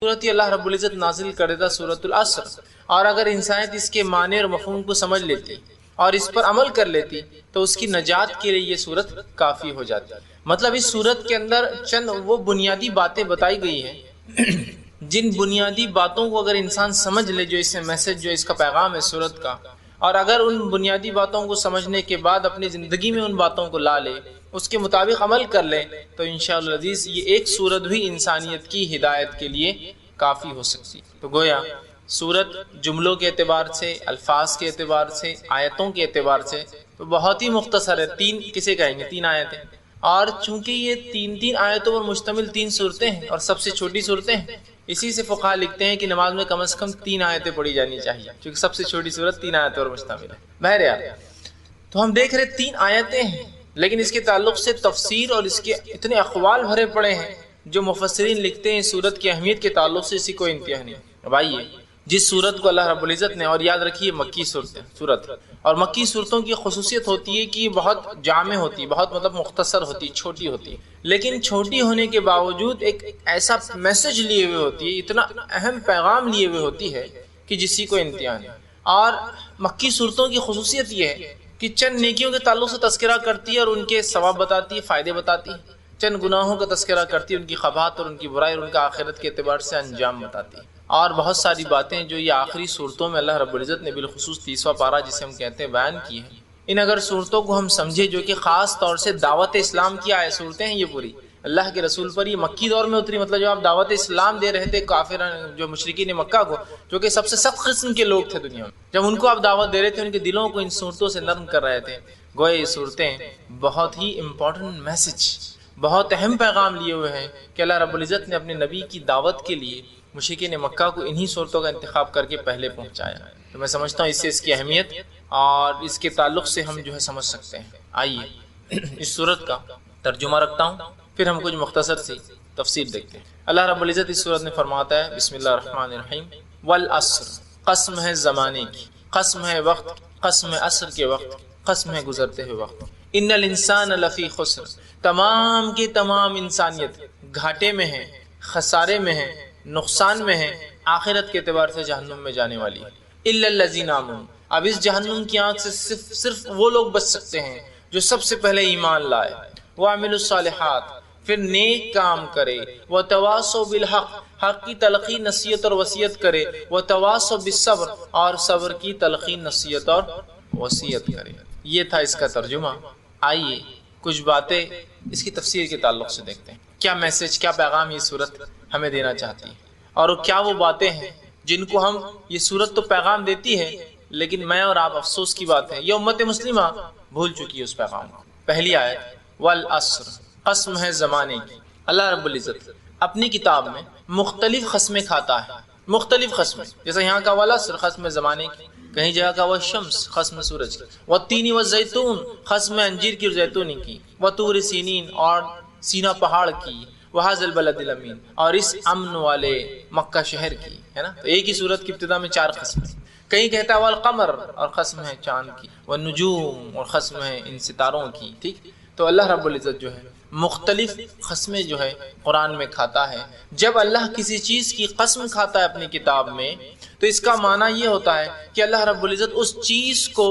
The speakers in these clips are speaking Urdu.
صورت ہی اللہ رب العزت نازل کردہ سورۃ العصر، اور اگر انسانیت اس کے معنی اور مفہوم کو سمجھ لیتی اور اس پر عمل کر لیتی تو اس کی نجات کے لیے یہ صورت کافی ہو جاتی۔ مطلب اس صورت کے اندر چند وہ بنیادی باتیں بتائی گئی ہیں جن بنیادی باتوں کو اگر انسان سمجھ لے، جو اس میں میسج، جو اس کا پیغام ہے صورت کا، اور اگر ان بنیادی باتوں کو سمجھنے کے بعد اپنی زندگی میں ان باتوں کو لا لے، اس کے مطابق عمل کر لے، تو انشاءاللہ العزیز یہ ایک صورت بھی انسانیت کی ہدایت کے لیے کافی ہو سکتی۔ تو گویا صورت جملوں کے اعتبار سے، الفاظ کے اعتبار سے، آیتوں کے اعتبار سے تو بہت ہی مختصر ہے۔ تین کسے کہیں گے؟ تین آیتیں، اور چونکہ یہ تین آیتوں پر مشتمل تین صورتیں ہیں اور سب سے چھوٹی صورتیں ہیں، اسی سے فقہا لکھتے ہیں کہ نماز میں کم از کم 3 آیتیں پڑھی جانی چاہیے، کیونکہ سب سے چھوٹی صورت 3 آیتوں پر مشتمل ہے۔ بہرحال تو ہم دیکھ رہے 3 آیتیں ہیں، لیکن اس کے تعلق سے تفسیر اور اس کے اتنے اقوال بھرے پڑے ہیں جو مفسرین لکھتے ہیں صورت کی اہمیت کے تعلق سے اسی کو انتہا نہیں۔ اب آئیے، جس صورت کو اللہ رب العزت نے، اور یاد رکھیے مکی صورت، اور مکی صورتوں کی خصوصیت ہوتی ہے کہ یہ بہت جامع ہوتی ہے، بہت مطلب مختصر ہوتی ہے، چھوٹی ہوتی ہے، لیکن چھوٹی ہونے کے باوجود ایک ایسا میسج لیے ہوئے ہوتی ہے، اتنا اہم پیغام لیے ہوئے ہوتی ہے کہ جسی کو انتہا نہیں۔ اور مکی صورتوں کی خصوصیت یہ ہے کہ چند نیکیوں کے تعلق سے تذکرہ کرتی ہے اور ان کے ثواب بتاتی ہے، فائدے بتاتی ہے، چند گناہوں کا تذکرہ کرتی ہے، ان کی قباحت اور ان کی برائی اور ان کا آخرت کے اعتبار سے انجام بتاتی ہے، اور بہت ساری باتیں جو یہ آخری صورتوں میں اللہ رب العزت نے بالخصوص 30واں پارہ جسے ہم کہتے ہیں بیان کی ہے۔ ان اگر صورتوں کو ہم سمجھے، جو کہ خاص طور سے دعوت اسلام کی آئے صورتیں ہیں، یہ پوری اللہ کے رسول پر یہ مکی دور میں اتری، مطلب جو آپ دعوت اسلام دے رہے تھے کافر جو مشرکین مکہ کو، جو کہ سب سے سخت قسم کے لوگ تھے دنیا میں، جب ان کو آپ دعوت دے رہے تھے، ان کے دلوں کو ان صورتوں سے نرم کر رہے تھے۔ گویا یہ صورتیں بہت ہی امپورٹنٹ میسج، بہت اہم پیغام لیے ہوئے ہیں کہ اللہ رب العزت نے اپنے نبی کی دعوت کے لیے مشرکین مکہ کو انہی صورتوں کا انتخاب کر کے پہلے پہنچایا۔ تو میں سمجھتا ہوں اس سے اس کی اہمیت اور اس کے تعلق سے ہم جو ہے سمجھ سکتے ہیں۔ آئیے اس صورت کا ترجمہ رکھتا ہوں، پھر ہم کچھ مختصر سی تفسیر دیکھتے ہیں۔ اللہ رب العزت اس صورت میں فرماتا ہے، بسم اللہ الرحمن الرحیم، والعصر، قسم ہے زمانے کی، قسم ہے وقت، قسم ہے عصر کے وقت، قسم ہے گزرتے ہوئے وقت، ان الانسان لفی خسر، تمام کی تمام انسانیت گھاٹے میں ہے، خسارے میں ہے، نقصان میں ہے، آخرت کے اعتبار سے جہنم میں جانے والی ہے۔ الا الذین آمنوا، اب اس جہنم کی آنکھ سے صرف وہ لوگ بچ سکتے ہیں جو سب سے پہلے ایمان لائے، وعملوا الصالحات، پھر نیک کام کرے، وتواصوا بالحق، حق کی تلقین نصیحت اور وصیت کرے، وتواصوا بالصبر، اور صبر کی تلقین نصیحت اور وصیت کرے۔ یہ تھا اس کا ترجمہ۔ آئیے کچھ باتیں اس کی تفسیر کے تعلق سے دیکھتے ہیں، کیا میسج، کیا پیغام یہ صورت ہمیں دینا چاہتی ہے، اور کیا وہ باتیں ہیں جن کو ہم، یہ صورت تو پیغام دیتی ہے لیکن میں اور آپ افسوس کی بات ہے یہ امت مسلمہ بھول چکی ہے اس پیغام کو۔ پہلی آیت، والعصر، قسم ہے زمانے کی۔ اللہ رب العزت اپنی کتاب میں مختلف قسمیں کھاتا ہے، مختلف قسمیں، جیسے یہاں کا والعصر قسم زمانے کی، کہیں جگہ کا والشمس قسم سورج کی، والتین والزیتون قسم انجیر کی اور زیتونی کی، وطور سینین اور سینا پہاڑ کی، وہذا البلد الامین، اور اس امن والے مکہ شہر کی، ہے نا۔ تو ایک ہی صورت کی ابتدا میں 4 قسمیں، کہیں کہتا ہے والقمر، اور قسم ہے چاند کی، والنجوم، اور قسم ہے ان ستاروں کی، ٹھیک۔ تو اللہ رب العزت جو ہے مختلف قسمیں جو ہے قرآن میں کھاتا ہے۔ جب اللہ کسی چیز کی قسم کھاتا ہے اپنی کتاب میں تو اس کا معنی یہ ہوتا ہے کہ اللہ رب العزت اس چیز کو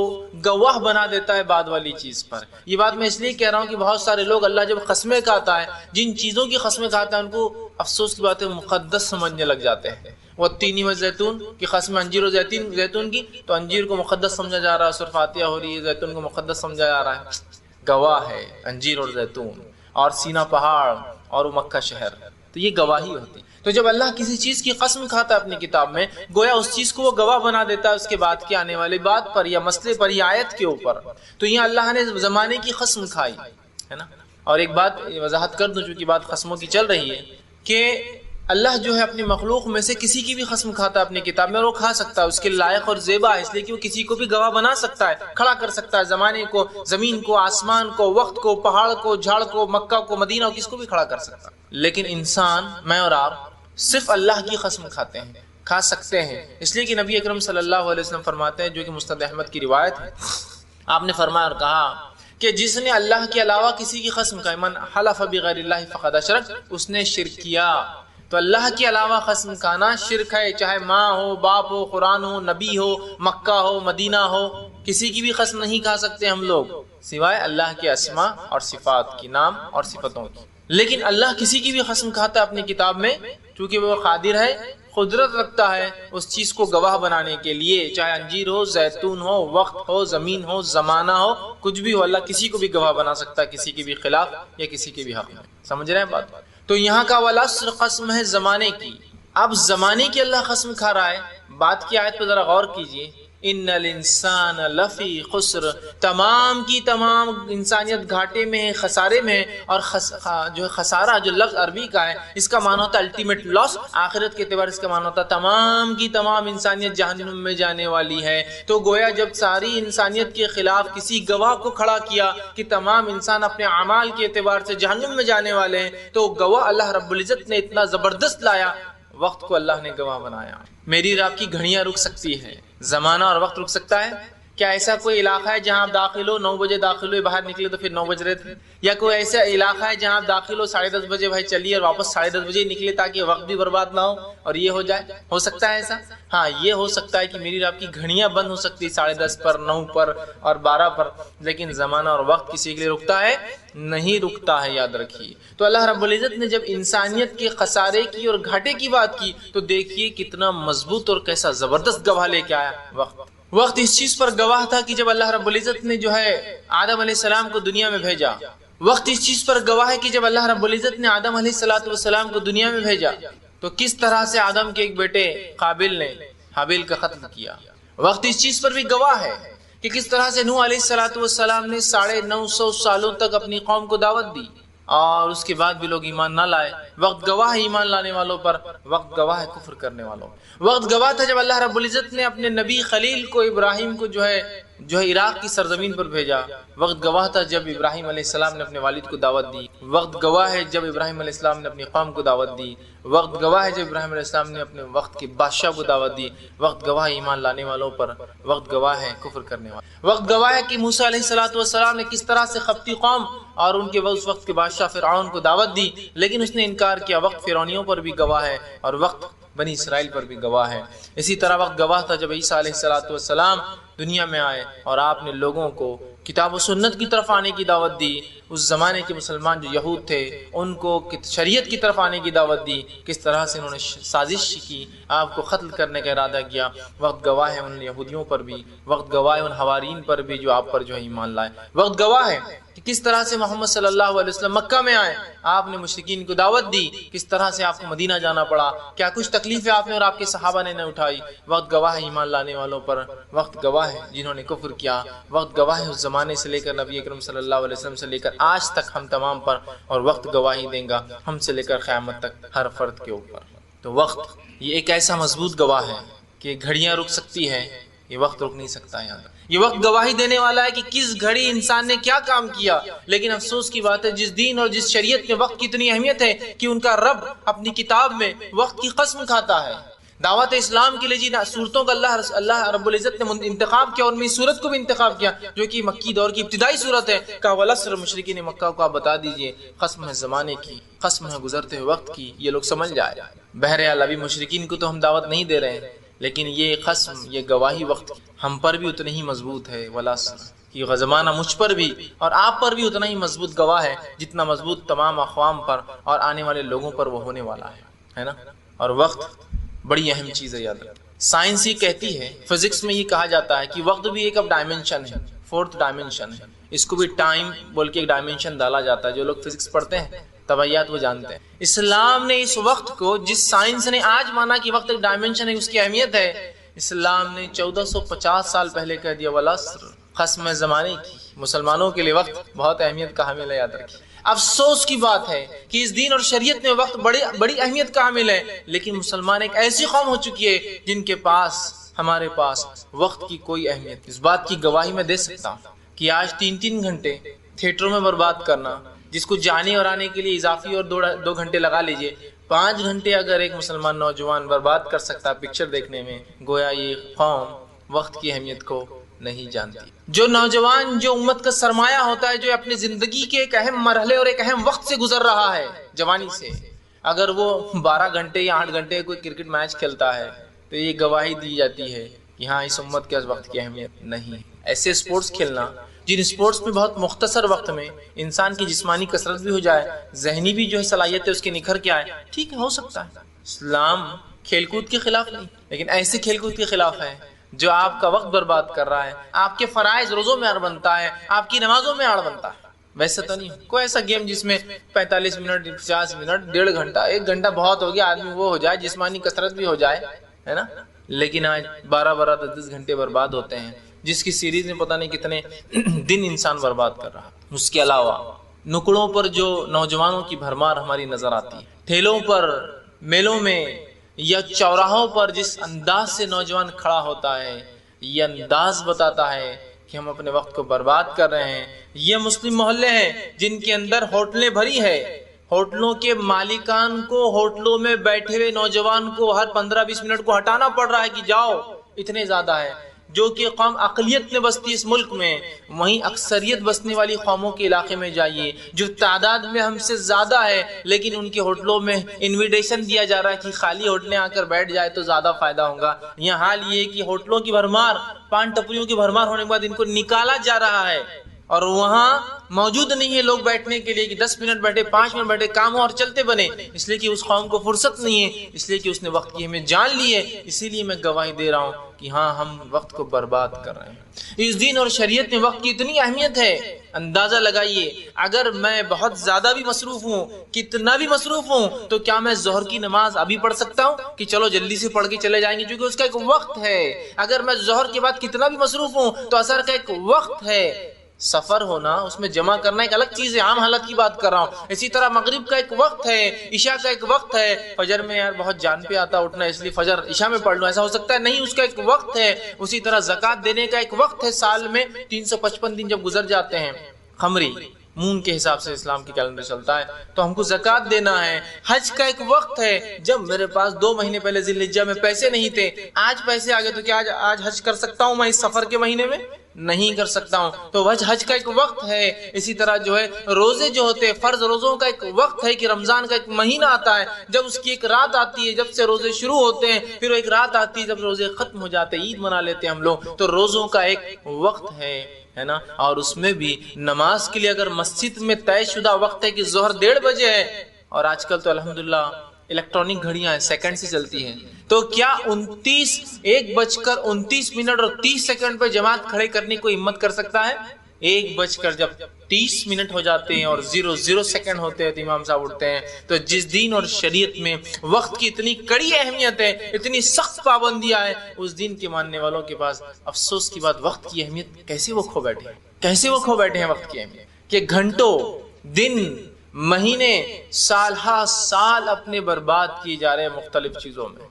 گواہ بنا دیتا ہے بعد والی چیز پر۔ یہ بات میں اس لیے کہہ رہا ہوں کہ بہت سارے لوگ اللہ جب قسمیں کھاتا ہے، جن چیزوں کی قسمیں کھاتا ہے، ان کو افسوس کی بات ہے مقدس سمجھنے لگ جاتے ہیں۔ والتین والزیتون کی قسم انجیر و زیتون کی، تو انجیر کو مقدس سمجھا جا رہا ہے، سورۃ فاتحہ ہو رہی ہے، زیتون کو مقدس سمجھا جا رہا ہے۔ گواہ ہے انجیر اور زیتون، اور سینا پہاڑ اور مکہ شہر، تو یہ گواہی ہوتی۔ تو جب اللہ کسی چیز کی قسم کھاتا ہے اپنی کتاب میں، گویا اس چیز کو وہ گواہ بنا دیتا ہے اس کے بعد کی آنے والی بات پر یا مسئلے پر یا آیت کے اوپر۔ تو یہاں اللہ نے زمانے کی قسم کھائی ہے نا۔ اور ایک بات وضاحت کر دوں، چونکہ بات قسموں کی چل رہی ہے، کہ اللہ جو ہے اپنی مخلوق میں سے کسی کی بھی قسم کھاتا ہے اپنی کتاب میں، اور وہ کھا سکتا ہے، اس کے لائق اور زیبا ہے، اس لیے کہ وہ کسی کو بھی گواہ بنا سکتا ہے، کھڑا کر سکتا ہے، زمانے کو، زمین کو، آسمان کو، وقت کو، پہاڑ کو، جھاڑ کو، مکہ کو، مدینہ کو، کس کو بھی کھڑا کر سکتا ہے۔ لیکن انسان، میں اور آپ، صرف اللہ کی قسم کھاتے ہیں، کھا سکتے ہیں، اس لیے کہ نبی اکرم صلی اللہ علیہ وسلم فرماتے ہیں، جو کہ مسند احمد کی روایت ہے، آپ نے فرمایا اور کہا کہ جس نے اللہ کے علاوہ کسی کی قسم کھائی، من حلف بغیر اللہ فقد اشرک، اس نے شرک کیا۔ تو اللہ کے علاوہ قسم کھانا شرک ہے، چاہے ماں ہو، باپ ہو، قرآن ہو، نبی ہو، مکہ ہو، مدینہ ہو، کسی کی بھی قسم نہیں کھا سکتے ہم لوگ سوائے اللہ کے اسماء اور صفات کی، نام اور صفتوں کی۔ لیکن اللہ کسی کی بھی قسم کھاتا ہے اپنی کتاب میں، کیونکہ وہ قادر ہے، قدرت رکھتا ہے اس چیز کو گواہ بنانے کے لیے، چاہے انجیر ہو، زیتون ہو، وقت ہو، زمین ہو، زمانہ ہو، کچھ بھی ہو، اللہ کسی کو بھی گواہ بنا سکتا ہے، کسی کے بھی خلاف یا کسی کے بھی حق میں۔ سمجھ رہے ہیں بات؟ تو یہاں کا والعصر قسم ہے زمانے کی۔ اب زمانے کی اللہ قسم کھا رہا ہے، بات کی آیت پہ ذرا غور کیجئے، ان الانسان لفی خسر، تمام کی تمام انسانیت گھاٹے میں ہے، خسارے میں ہے۔ اور جو ہے خسارہ، جو لفظ عربی کا ہے، اس کا معنی ہوتا ہے الٹیمیٹ لاس، آخرت کے اعتبار اس کا معنی ہوتا ہے تمام کی تمام انسانیت جہنم میں جانے والی ہے۔ تو گویا جب ساری انسانیت کے خلاف کسی گواہ کو کھڑا کیا کہ تمام انسان اپنے اعمال کے اعتبار سے جہنم میں جانے والے ہیں، تو گواہ اللہ رب العزت نے اتنا زبردست لایا، وقت کو اللہ نے گواہ بنایا۔ میری اور آپ کی گھڑیاں رک سکتی ہیں، زمانہ اور وقت رک سکتا ہے؟ کیا ایسا کوئی علاقہ ہے جہاں آپ داخل ہو 9 بجے داخل ہوئے، باہر نکلے تو پھر 9 بج رہے تھے؟ یا کوئی ایسا علاقہ ہے جہاں آپ داخل ہو 10:30 بجے بھائی چلیے اور واپس 10:30 بجے نکلے تاکہ وقت بھی برباد نہ ہو اور یہ ہو جائے؟ ہو سکتا ہے ایسا؟ ہاں، یہ ہو سکتا ہے کہ میری آپ کی گھڑیاں بند ہو سکتی 10:30 پر، 9 پر اور 12 پر، لیکن زمانہ اور وقت کسی کے لیے رکتا ہے؟ نہیں رکتا ہے، یاد رکھیے۔ تو اللہ رب العزت نے جب انسانیت کے خسارے کی اور گھاٹے کی بات کی تو دیکھیے کتنا مضبوط اور کیسا زبردست گواہ لے کے آیا وقت اس چیز پر گواہ تھا کہ جب اللہ رب العزت نے جو ہے آدم علیہ السلام کو دنیا میں بھیجا، وقت اس چیز پر گواہ ہے کہ جب اللہ رب العزت نے آدم علیہ السلام کو دنیا میں بھیجا تو کس طرح سے آدم کے ایک بیٹے قابل نے حابیل کا قتل کیا۔ وقت اس چیز پر بھی گواہ ہے کہ کس طرح سے نوح علیہ السلام نے 950 سالوں تک اپنی قوم کو دعوت دی اور اس کے بعد بھی لوگ ایمان نہ لائے۔ وقت گواہ ہے ایمان لانے والوں پر، وقت گواہ ہے کفر کرنے والوں پر۔ وقت گواہ تھا جب اللہ رب العزت نے اپنے نبی خلیل کو ابراہیم کو جو ہے عراق کی سرزمین پر بھیجا۔ وقت گواہ تھا جب ابراہیم علیہ السلام نے اپنے والد کو دعوت دی۔ وقت گواہ ہے جب ابراہیم علیہ السلام نے اپنی قوم کو دعوت دی۔ وقت گواہ ہے جب ابراہیم علیہ السلام نے اپنے وقت کے بادشاہ کو دعوت دی۔ وقت گواہ ہے ایمان لانے والوں پر، وقت گواہ ہے کفر کرنے والوں۔ وقت گواہ ہے کہ موسیٰ علیہ السلام نے کس طرح سے قبطی قوم اور ان کے اس وقت کے بادشاہ فرعون کو دعوت دی لیکن اس نے انکار کیا۔ وقت فرعونیوں پر بھی گواہ ہے اور وقت بنی اسرائیل پر بھی گواہ ہے۔ اسی طرح وقت گواہ تھا جب عیسیٰ علیہ السلام دنیا میں آئے اور آپ نے لوگوں کو کتاب و سنت کی طرف آنے کی دعوت دی۔ اس زمانے کے مسلمان جو یہود تھے ان کو شریعت کی طرف آنے کی دعوت دی، کس طرح سے انہوں نے سازش کی، آپ کو قتل کرنے کا ارادہ کیا۔ وقت گواہ ہے ان یہودیوں پر بھی، وقت گواہ ہے ان حوارین پر بھی جو آپ پر جو ہے ایمان لائے۔ وقت گواہ ہے کہ کس طرح سے محمد صلی اللہ علیہ وسلم مکہ میں آئے، آپ نے مشرکین کو دعوت دی، کس طرح سے آپ کو مدینہ جانا پڑا، کیا کچھ تکلیفیں آپ نے اور آپ کے صحابہ نے نہ اٹھائی۔ وقت گواہ ہے ایمان لانے والوں پر، وقت گواہ ہے جنہوں نے کفر کیا۔ وقت گواہ ہے اس زمانے سے لے کر نبی اکرم صلی اللہ علیہ وسلم سے لے کر آج تک ہم تمام پر، اور وقت گواہی دے گا ہم سے لے کر قیامت تک ہر فرد کے اوپر۔ تو وقت یہ ایک ایسا مضبوط گواہ ہے کہ گھڑیاں رک سکتی ہے، یہ وقت رک نہیں سکتا ہے۔ یہ وقت گواہی دینے والا ہے کہ کس گھڑی انسان نے کیا کام کیا۔ لیکن افسوس کی بات ہے جس دین اور جس شریعت میں وقت کی اتنی اہمیت ہے کہ ان کا رب اپنی کتاب میں وقت کی قسم کھاتا ہے۔ دعوت اسلام کے لیے جن صورتوں کا اللہ رب العزت نے انتخاب کیا، ان میں اس صورت کو بھی انتخاب کیا جو کہ مکی دور کی ابتدائی صورت ہے۔ کہ والعصر، مشرکین مکہ کو آپ بتا دیجئے قسم ہے زمانے کی، قسم ہے گزرتے ہوئے وقت کی، یہ لوگ سمجھ جائے۔ بہرحال ابھی مشرکین کو تو ہم دعوت نہیں دے رہے ہیں، لیکن یہ قسم، یہ گواہی وقت ہم پر بھی اتنی ہی مضبوط ہے۔ والعصر کہ زمانہ مجھ پر بھی اور آپ پر بھی اتنا ہی مضبوط گواہ ہے جتنا مضبوط تمام اقوام پر اور آنے والے لوگوں پر وہ ہونے والا ہے نا۔ اور وقت بڑی اہم چیز ہے، یاد رکھیں۔ سائنس ہی کہتی ہے، فزکس میں یہ کہا جاتا ہے کہ وقت بھی ایک اب ڈائمنشن ہے، 4th ڈائمنشن ہے۔ اس کو بھی ٹائم بول کے ایک ڈائمنشن ڈالا جاتا ہے۔ جو لوگ فزکس پڑھتے ہیں، طبیعیات، وہ جانتے ہیں۔ اسلام نے اس وقت کو، جس سائنس نے آج مانا کہ وقت ایک ڈائمنشن ہے، اس کی اہمیت ہے، اسلام نے 1450 سال پہلے کہہ دیا والعصر، قسم زمانے کی۔ مسلمانوں کے لیے وقت بہت اہمیت کا حامل ہے، یاد رکھیے۔ افسوس کی بات ہے کہ اس دین اور شریعت میں وقت بڑی اہمیت کا حامل ہے، لیکن مسلمان ایک ایسی قوم ہو چکی ہے جن کے پاس، ہمارے پاس وقت کی کوئی اہمیت۔ اس بات کی گواہی میں دے سکتا ہوں کہ آج 3 گھنٹے تھیٹروں میں برباد کرنا، جس کو جانے اور آنے کے لیے اضافی اور 2 گھنٹے لگا لیجئے، 5 گھنٹے اگر ایک مسلمان نوجوان برباد کر سکتا پکچر دیکھنے میں، گویا یہ قوم وقت کی اہمیت کو نہیں جانتی۔ جو نوجوان، جو امت کا سرمایہ ہوتا ہے، جو اپنی زندگی کے ایک اہم مرحلے اور ایک اہم وقت سے گزر رہا ہے، جوانی سے، اگر وہ 12 گھنٹے یا 8 گھنٹے کوئی کرکٹ میچ کھیلتا ہے تو یہ گواہی دی جاتی ہے کہ ہاں اس امت کے وقت کی اہمیت نہیں. ایسے سپورٹس کھیلنا جن سپورٹس میں بہت مختصر وقت میں انسان کی جسمانی کثرت بھی ہو جائے، ذہنی بھی جو ہے صلاحیت ہے اس کی نکھر کے آئے، ٹھیک ہے، ہو سکتا ہے. اسلام کھیل کود کے خلاف نہیں، لیکن ایسے کھیل کود کے خلاف ہے جو آپ کا وقت برباد کر رہا ہے، آپ کے فرائض روزوں میں آڑ بنتا ہے، آپ کی نمازوں میں آڑ بنتا ہے. ویسے تو نہیں کوئی ایسا گیم جس میں 45 منٹ 50 منٹ 1.5 گھنٹہ 1 گھنٹہ بہت ہو گیا، آدمی وہ ہو جائے، جسمانی کثرت بھی ہو جائے، ہے نا. لیکن آج 12 10 گھنٹے برباد ہوتے ہیں، جس کی سیریز میں پتہ نہیں کتنے دن انسان برباد کر رہا. اس کے علاوہ نکڑوں پر جو نوجوانوں کی بھرمار ہماری نظر آتی ہے، ٹھیلوں پر، میلوں میں یا چوراہوں پر جس انداز سے نوجوان کھڑا ہوتا ہے، یہ انداز بتاتا ہے کہ ہم اپنے وقت کو برباد کر رہے ہیں. یہ مسلم محلے ہیں جن کے اندر ہوٹلیں بھری ہے، ہوٹلوں کے مالکان کو ہوٹلوں میں بیٹھے ہوئے نوجوان کو ہر 15-20 منٹ کو ہٹانا پڑ رہا ہے کہ جاؤ. اتنے زیادہ ہے. جو کہ قوم اقلیت میں بستی اس ملک میں، وہیں اکثریت بسنے والی قوموں کے علاقے میں جائیے جو تعداد میں ہم سے زیادہ ہے، لیکن ان کے ہوٹلوں میں انویٹیشن دیا جا رہا ہے کہ خالی ہوٹلیں آ کر بیٹھ جائے تو زیادہ فائدہ ہوگا. یہاں حال یہ ہے کہ ہوٹلوں کی بھرمار، پان ٹپریوں کی بھرمار ہونے کے بعد ان کو نکالا جا رہا ہے اور وہاں موجود نہیں ہے لوگ بیٹھنے کے لیے کہ 10 منٹ بیٹھے 5 منٹ بیٹھے، کام اور چلتے بنے. اس لیے کہ اس قوم کو فرصت نہیں ہے، اس لیے کہ اس نے وقت کی ہمیں جان لی ہے. اسی لیے میں گواہی دے رہا ہوں کہ ہاں ہم وقت کو برباد کر رہے ہیں. اس دین اور شریعت میں وقت کی اتنی اہمیت ہے، اندازہ لگائیے اگر میں بہت زیادہ بھی مصروف ہوں، کتنا بھی مصروف ہوں، تو کیا میں ظہر کی نماز ابھی پڑھ سکتا ہوں کہ چلو جلدی سے پڑھ کے چلے جائیں گے، کیونکہ اس کا ایک وقت ہے. اگر میں ظہر کے بعد کتنا بھی مصروف ہوں تو عصر کا ایک وقت ہے. سفر ہونا، اس میں جمع کرنا ایک الگ چیز ہے، عام حالت کی بات کر رہا ہوں. اسی طرح مغرب کا ایک وقت ہے، عشاء کا ایک وقت ہے. فجر میں یار بہت جان پہ آتا اٹھنا، اس لیے فجر عشاء میں پڑھ لوں، ایسا ہو سکتا ہے نہیں، اس کا ایک وقت ہے. اسی طرح زکوٰۃ دینے کا ایک وقت ہے، سال میں 355 دن جب گزر جاتے ہیں قمری مون کے حساب سے اسلام کی کیلنڈر چلتا ہے تو ہم کو زکوٰۃ دینا ہے. حج کا ایک وقت ہے، جب میرے پاس 2 مہینے پہلے ذی الحجہ میں پیسے نہیں تھے، آج پیسے آ گئے تو کیا آج حج کر سکتا ہوں میں اس سفر کے مہینے میں؟ نہیں کر سکتا ہوں. تو حج کا ایک وقت ہے. اسی طرح جو ہے روزے جو ہوتے ہیں، فرض روزوں کا ایک وقت ہے کہ رمضان کا ایک مہینہ آتا ہے، جب اس کی ایک رات آتی ہے جب سے روزے شروع ہوتے ہیں، پھر ایک رات آتی ہے جب روزے ختم ہو جاتے ہیں، عید منا لیتے ہیں ہم لوگ. تو روزوں کا ایک وقت ہے نا. اور اس میں بھی نماز کے لیے اگر مسجد میں طے شدہ وقت ہے کہ ظہر 1:30 بجے ہے، اور آج کل تو الحمدللہ الیکٹرانک گھڑیاں ہیں، سیکنڈ سے چلتی ہیں، تو کیا 1:29 اور 30 سیکنڈ پہ جماعت کھڑے کرنے کو ہمت کر سکتا ہے؟ 1:30 ہو جاتے ہیں اور 00 سیکنڈ ہوتے ہیں تو امام صاحب اٹھتے ہیں. تو جس دین اور شریعت میں وقت کی اتنی کڑی اہمیت ہے، اتنی سخت پابندیاں ہے، اس دین کے ماننے والوں کے پاس افسوس کی بات وقت کی اہمیت کیسے وہ کھو بیٹھے ہیں وقت کی اہمیت، کہ گھنٹوں، دن، مہینے، سال ہا سال اپنے برباد کیے جا رہے ہیں مختلف چیزوں میں.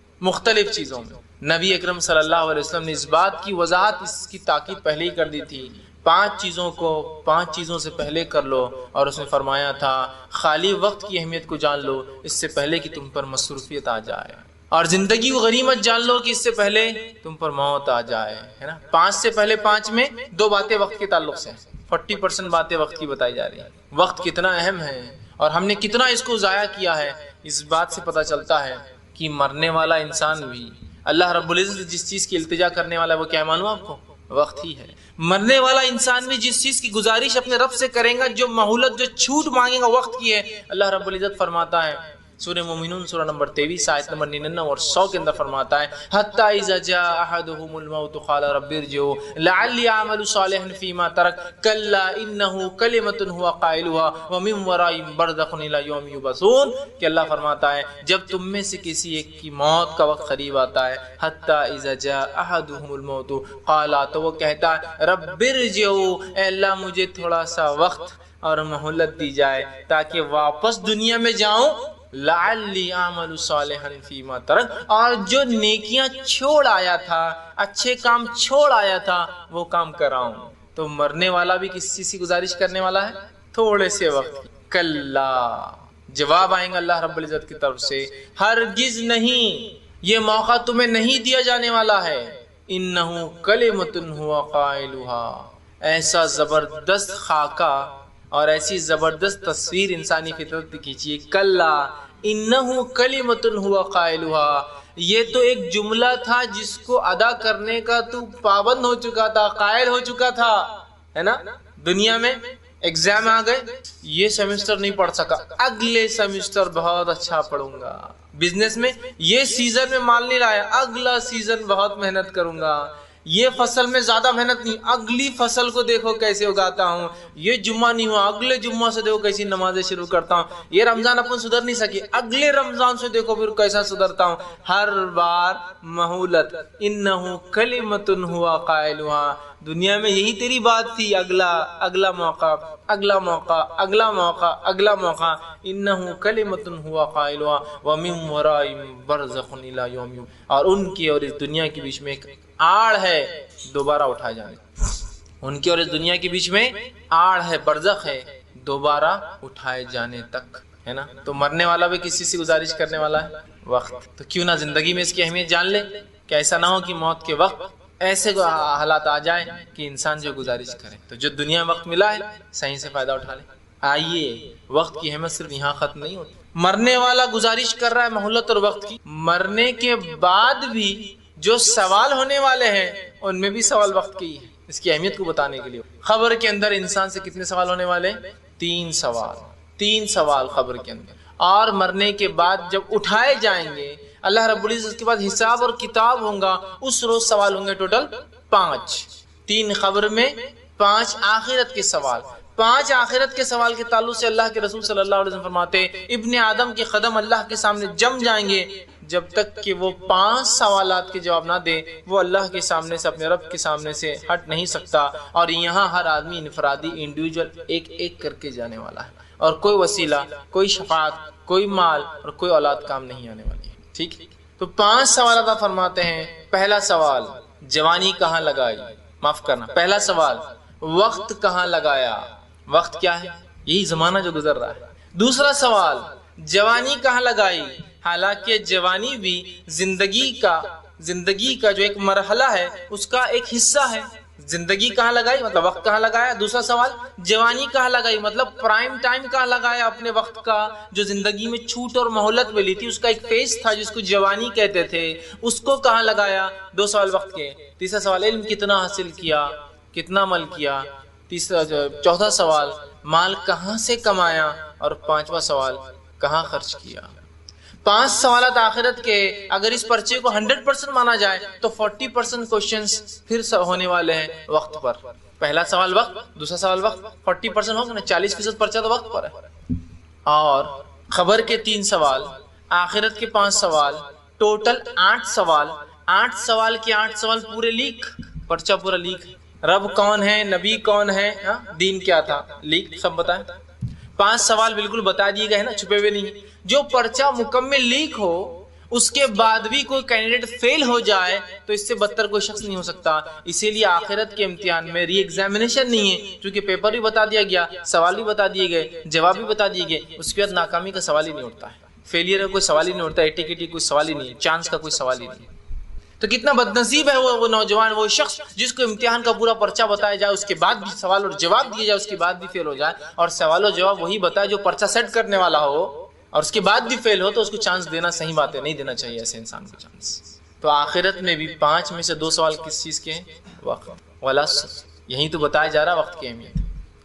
نبی اکرم صلی اللہ علیہ وسلم نے اس بات کی وضاحت، اس کی تاکید پہلے ہی کر دی تھی. 5 چیزوں سے پہلے کر لو، اور اس نے فرمایا تھا خالی وقت کی اہمیت کو جان لو اس سے پہلے کہ تم پر مصروفیت آ جائے، اور زندگی کو غنیمت جان لو کہ اس سے پہلے تم پر موت آ جائے، ہے نا. 5 سے پہلے 5 میں 2 باتیں وقت کے تعلق سے، 40% باتیں وقت کی بتائی جا رہی ہیں. وقت کتنا اہم ہے اور ہم نے کتنا اس کو ضائع کیا ہے، اس بات سے پتہ چلتا ہے کہ مرنے والا انسان بھی اللہ رب العزت جس چیز کی التجا کرنے والا ہے وہ کیا معلوم آپ کو؟ وقت ہی ہے. مرنے والا انسان بھی جس چیز کی گزارش اپنے رب سے کرے گا، جو مہلت، جو چھوٹ مانگے گا، وقت کی ہے. اللہ رب العزت فرماتا ہے سورہ مومنون سورہ نمبر 23 آیت نمبر 99 اور 100 کے اندر فرماتا ہے حتی اذا جاء احدهم الموت قال رب ارجعوا لعلی اعمل صالحا فيما ترك كلا انه كلمة هو قائلها ومن ورائهم برزخ الى يوم يبعثون. کہ اللہ فرماتا ہے جب تم میں سے کسی ایک کی موت کا وقت قریب آتا ہے، حتی اذا جاء احدهم الموت قال، تو وہ کہتا ہے رب ارجعوا، اے اللہ مجھے تھوڑا سا وقت اور مہلت دی جائے تاکہ واپس دنیا میں جاؤں، لعلی اعمل صالحا فیما ترک، اور جو نیکیاں چھوڑ آیا تھا، اچھے کام چھوڑ آیا تھا، وہ کام کراؤں. تو مرنے والا بھی کس چیز کی گزارش کرنے والا ہے؟ تھوڑے سے وقت کی. کلا، جواب آئیں گا اللہ رب العزت کی طرف سے، ہرگز نہیں، یہ موقع تمہیں نہیں دیا جانے والا ہے. انہ کلمۃ هو قائلها، ایسا زبردست خاکہ اور ایسی زبردست تصویر انسانی فطرت کی کھینچیے. کلا، انہ کلمۃ هو قائلها، یہ تو ایک جملہ تھا جس کو ادا کرنے کا تو پابند ہو چکا تھا، قائل ہو چکا تھا، ہے نا. دنیا میں ایگزام آ گئے، یہ سیمسٹر نہیں پڑھ سکا، اگلے سیمسٹر بہت اچھا پڑھوں گا. بزنس میں یہ سیزن میں مال نہیں لایا، اگلا سیزن بہت محنت کروں گا. یہ فصل میں زیادہ محنت نہیں، اگلی فصل کو دیکھو کیسے اگاتا ہوں. یہ جمعہ نہیں ہوا، اگلے جمعہ سے دیکھو کیسی نمازیں شروع کرتا ہوں. یہ رمضان اپن سدھر نہیں سکے، اگلے رمضان سے دیکھو پھر کیسا سدھرتا ہوں. ہر بار مہولت. انہ کلمۃ هو قائلها، دنیا میں یہی تیری بات تھی، اگلا موقع، اگلا موقع، اگلا موقع، اگلا موقع. انہ کلمۃ هو قائلها ومن ورائہم برزخ الی یوم یبعثون، اور ان کی اور اس دنیا کے بیچ میں ایک آڑ ہے دوبارہ اٹھائے جانے. ان کی اور اس دنیا کے بیچ میں آڑ ہے، برزخ ہے، دوبارہ اٹھائے جانے تک، ہے نا. تو مرنے والا بھی کسی سے گزارش کرنے والا ہے وقت. تو کیوں نہ زندگی میں اس کی اہمیت جان لے کہ ایسا نہ ہو کہ موت کے وقت ایسے حالات آ جائیں کہ انسان جو گزارش کرے. تو جو دنیا میں وقت ملا ہے صحیح سے فائدہ اٹھا لے. آئیے، وقت کی اہمیت صرف یہاں ختم نہیں ہوتی. مرنے والا گزارش کر رہا ہے مہلت اور وقت کی، مرنے کے بعد بھی جو سوال ہونے والے ہیں ان میں بھی سوال وقت کی ہے. اس کی اہمیت کو بتانے کے لیے خبر کے اندر انسان سے کتنے سوال ہونے والے ہیں؟ 3 سوال. 3 سوال خبر کے اندر. اور مرنے کے بعد جب اٹھائے جائیں گے اللہ رب العزت اس کے بعد حساب اور کتاب ہوگا، اس روز سوال ہوں گے ٹوٹل 5. 3 خبر میں، 5 آخرت کے سوال. 5 آخرت کے سوال کے تعلق سے اللہ کے رسول صلی اللہ علیہ وسلم فرماتے ابن آدم کے قدم اللہ کے سامنے جم جائیں گے جب تک کہ وہ 5 سوالات کے جواب نہ دے وہ اللہ کے سامنے سے، اپنے رب کے سامنے سے ہٹ نہیں سکتا. اور یہاں ہر آدمی انفرادی انڈیویجول ایک ایک کر کے جانے والا ہے، اور کوئی وسیلہ، کوئی شفاعت، کوئی مال اور کوئی اولاد کام نہیں آنے والی ہے. ٹھیک. تو 5 سوالات فرماتے ہیں. پہلا سوال، جوانی کہاں لگائی؟ معاف کرنا، پہلا سوال، وقت کہاں لگایا؟ وقت کیا ہے؟ یہی زمانہ جو گزر رہا ہے. دوسرا سوال، جوانی کہاں لگائی؟ حالانکہ جوانی بھی زندگی کا جو ایک مرحلہ ہے اس کا ایک حصہ ہے. زندگی کہاں لگائی مطلب وقت کہاں لگایا. دوسرا سوال، جوانی کہاں لگائی مطلب پرائم ٹائم کہاں لگایا اپنے وقت کا، جو زندگی میں چھوٹ اور مہلت ملی تھی اس کا ایک فیز تھا جس کو جوانی کہتے تھے، اس کو کہاں لگایا. 2 سوال وقت کے. تیسرا سوال، علم کتنا حاصل کیا، کتنا عمل کیا. چوتھا سوال، مال کہاں سے کمایا. اور 5واں سوال، کہاں خرچ کیا. 5 سوالات آخرت کے. اگر اس پرچے کو 100% مانا جائے تو 40% کوشچنز پھر ہونے والے ہیں وقت پر. پہلا سوال وقت، دوسرا سوال وقت، 40% ہوگا نا، 40% پرچہ تو وقت پر ہے. اور خبر کے 3 سوال، آخرت کے 5 سوال، ٹوٹل 8 سوال. 8 سوال کے 8 سوال پورے لیک، پرچہ پورا لیک. رب کون ہے، نبی کون ہے، دین کیا تھا، لیک سب بتائیں. 5 سوال بالکل بتا دیے گئے ہیں نا، چھپے ہوئے نہیں. جو پرچہ مکمل لیک ہو اس کے بعد بھی کوئی کینڈیڈیٹ فیل ہو جائے تو اس سے بدتر کوئی شخص نہیں ہو سکتا. اسی لیے آخرت کے امتحان میں ری ایگزامینیشن نہیں ہے، کیونکہ پیپر بھی بتا دیا گیا، سوال بھی بتا دیے گئے، جواب بھی بتا دیے گئے، اس کے بعد ناکامی کا سوال ہی نہیں اٹھتا ہے، فیلئر کا کوئی سوال ہی نہیں اٹھتا، ایٹی کوئی سوال ہی نہیں ہے، چانس کا کوئی سوال ہی نہیں. تو کتنا بد نصیب ہے وہ نوجوان، وہ شخص جس کو امتحان کا پورا پرچہ بتایا جائے، اس کے بعد بھی سوال اور جواب دیے جائے، اس کے بعد بھی فیل ہو جائے. اور سوال و جواب وہی بتائے جو پرچہ سیٹ کرنے والا ہو، اور اس کے بعد بھی فیل ہو تو اس کو چانس دینا صحیح بات ہے، نہیں دینا چاہیے ایسے انسان کو چانس. تو آخرت میں بھی 5 میں سے 2 سوال کس چیز کے ہیں؟ وقت. یہی تو بتایا جا رہا وقت کی اہمیت.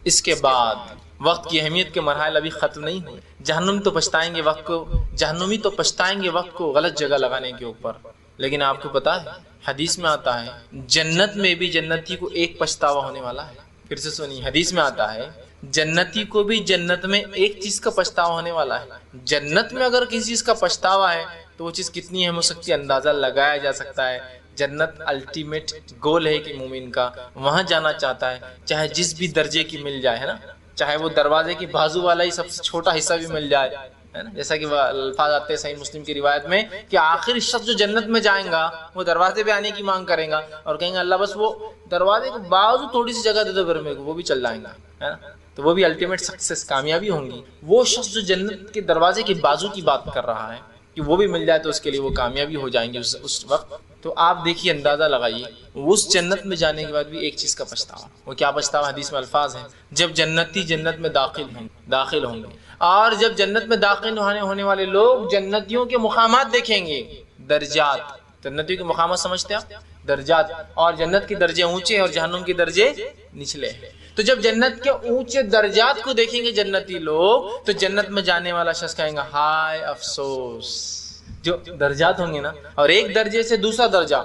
اس کے بعد وقت کی اہمیت کے مراحل ابھی ختم نہیں ہوئے. جہنمی تو پچھتائیں گے وقت کو غلط جگہ لگانے کے اوپر. لیکن آپ کو پتا ہے حدیث میں آتا ہے جنت میں بھی جنتی کو ایک پچھتاوا ہونے والا ہے. پھر سے سنیے، حدیث میں آتا ہے جنتی کو بھی جنت میں ایک چیز کا پچھتاوا ہونے والا ہے. جنت میں اگر کسی چیز کا پچھتاوا ہے تو وہ چیز کتنی اہم ہو سکتی ہے اندازہ لگایا جا سکتا ہے. جنت الٹیمیٹ گول ہے کہ مومن کا وہاں جانا چاہتا ہے، چاہے جس بھی درجے کی مل جائے، ہے نا، چاہے وہ دروازے کی بازو والا ہی سب سے چھوٹا حصہ بھی مل جائے، ہے نا. جیسا کہ الفاظ آتے ہیں صحیح مسلم کی روایت میں کہ آخر شخص جو جنت میں جائیں گا وہ دروازے پہ آنے کی مانگ کریں گا اور کہیں گے اللہ بس وہ دروازے کے بازو تھوڑی سی جگہ دے دو گھر میں، وہ بھی چل جائیں گا، ہے نا. تو وہ بھی الٹیمیٹ سکسیس، کامیابی ہوں گی. وہ شخص جو جنت کے دروازے کے بازو کی بات کر رہا ہے کہ وہ بھی مل جائے تو اس کے لیے وہ کامیابی ہو جائیں گے اس وقت. تو آپ دیکھیے، اندازہ لگائیے، اس جنت میں جانے کے بعد بھی ایک چیز کا پچھتاوا. وہ کیا پچھتاوا؟ حدیث میں الفاظ ہیں جب جنتی جنت میں داخل ہوں گے اور جب جنت میں داخل ہونے والے لوگ جنتیوں کے مقامات دیکھیں گے، درجات، جنتیوں کے مقامات سمجھتے ہیں آپ؟ درجات، اور جنت کے درجے اونچے اور جہنم کے درجے نچلے ہیں۔ تو جب جنت کے اونچے درجات کو دیکھیں گے جنتی لوگ، تو جنت میں جانے والا شخص کہیں گا ہائے افسوس۔ جو درجات ہوں گے نا، اور ایک درجے سے دوسرا درجہ،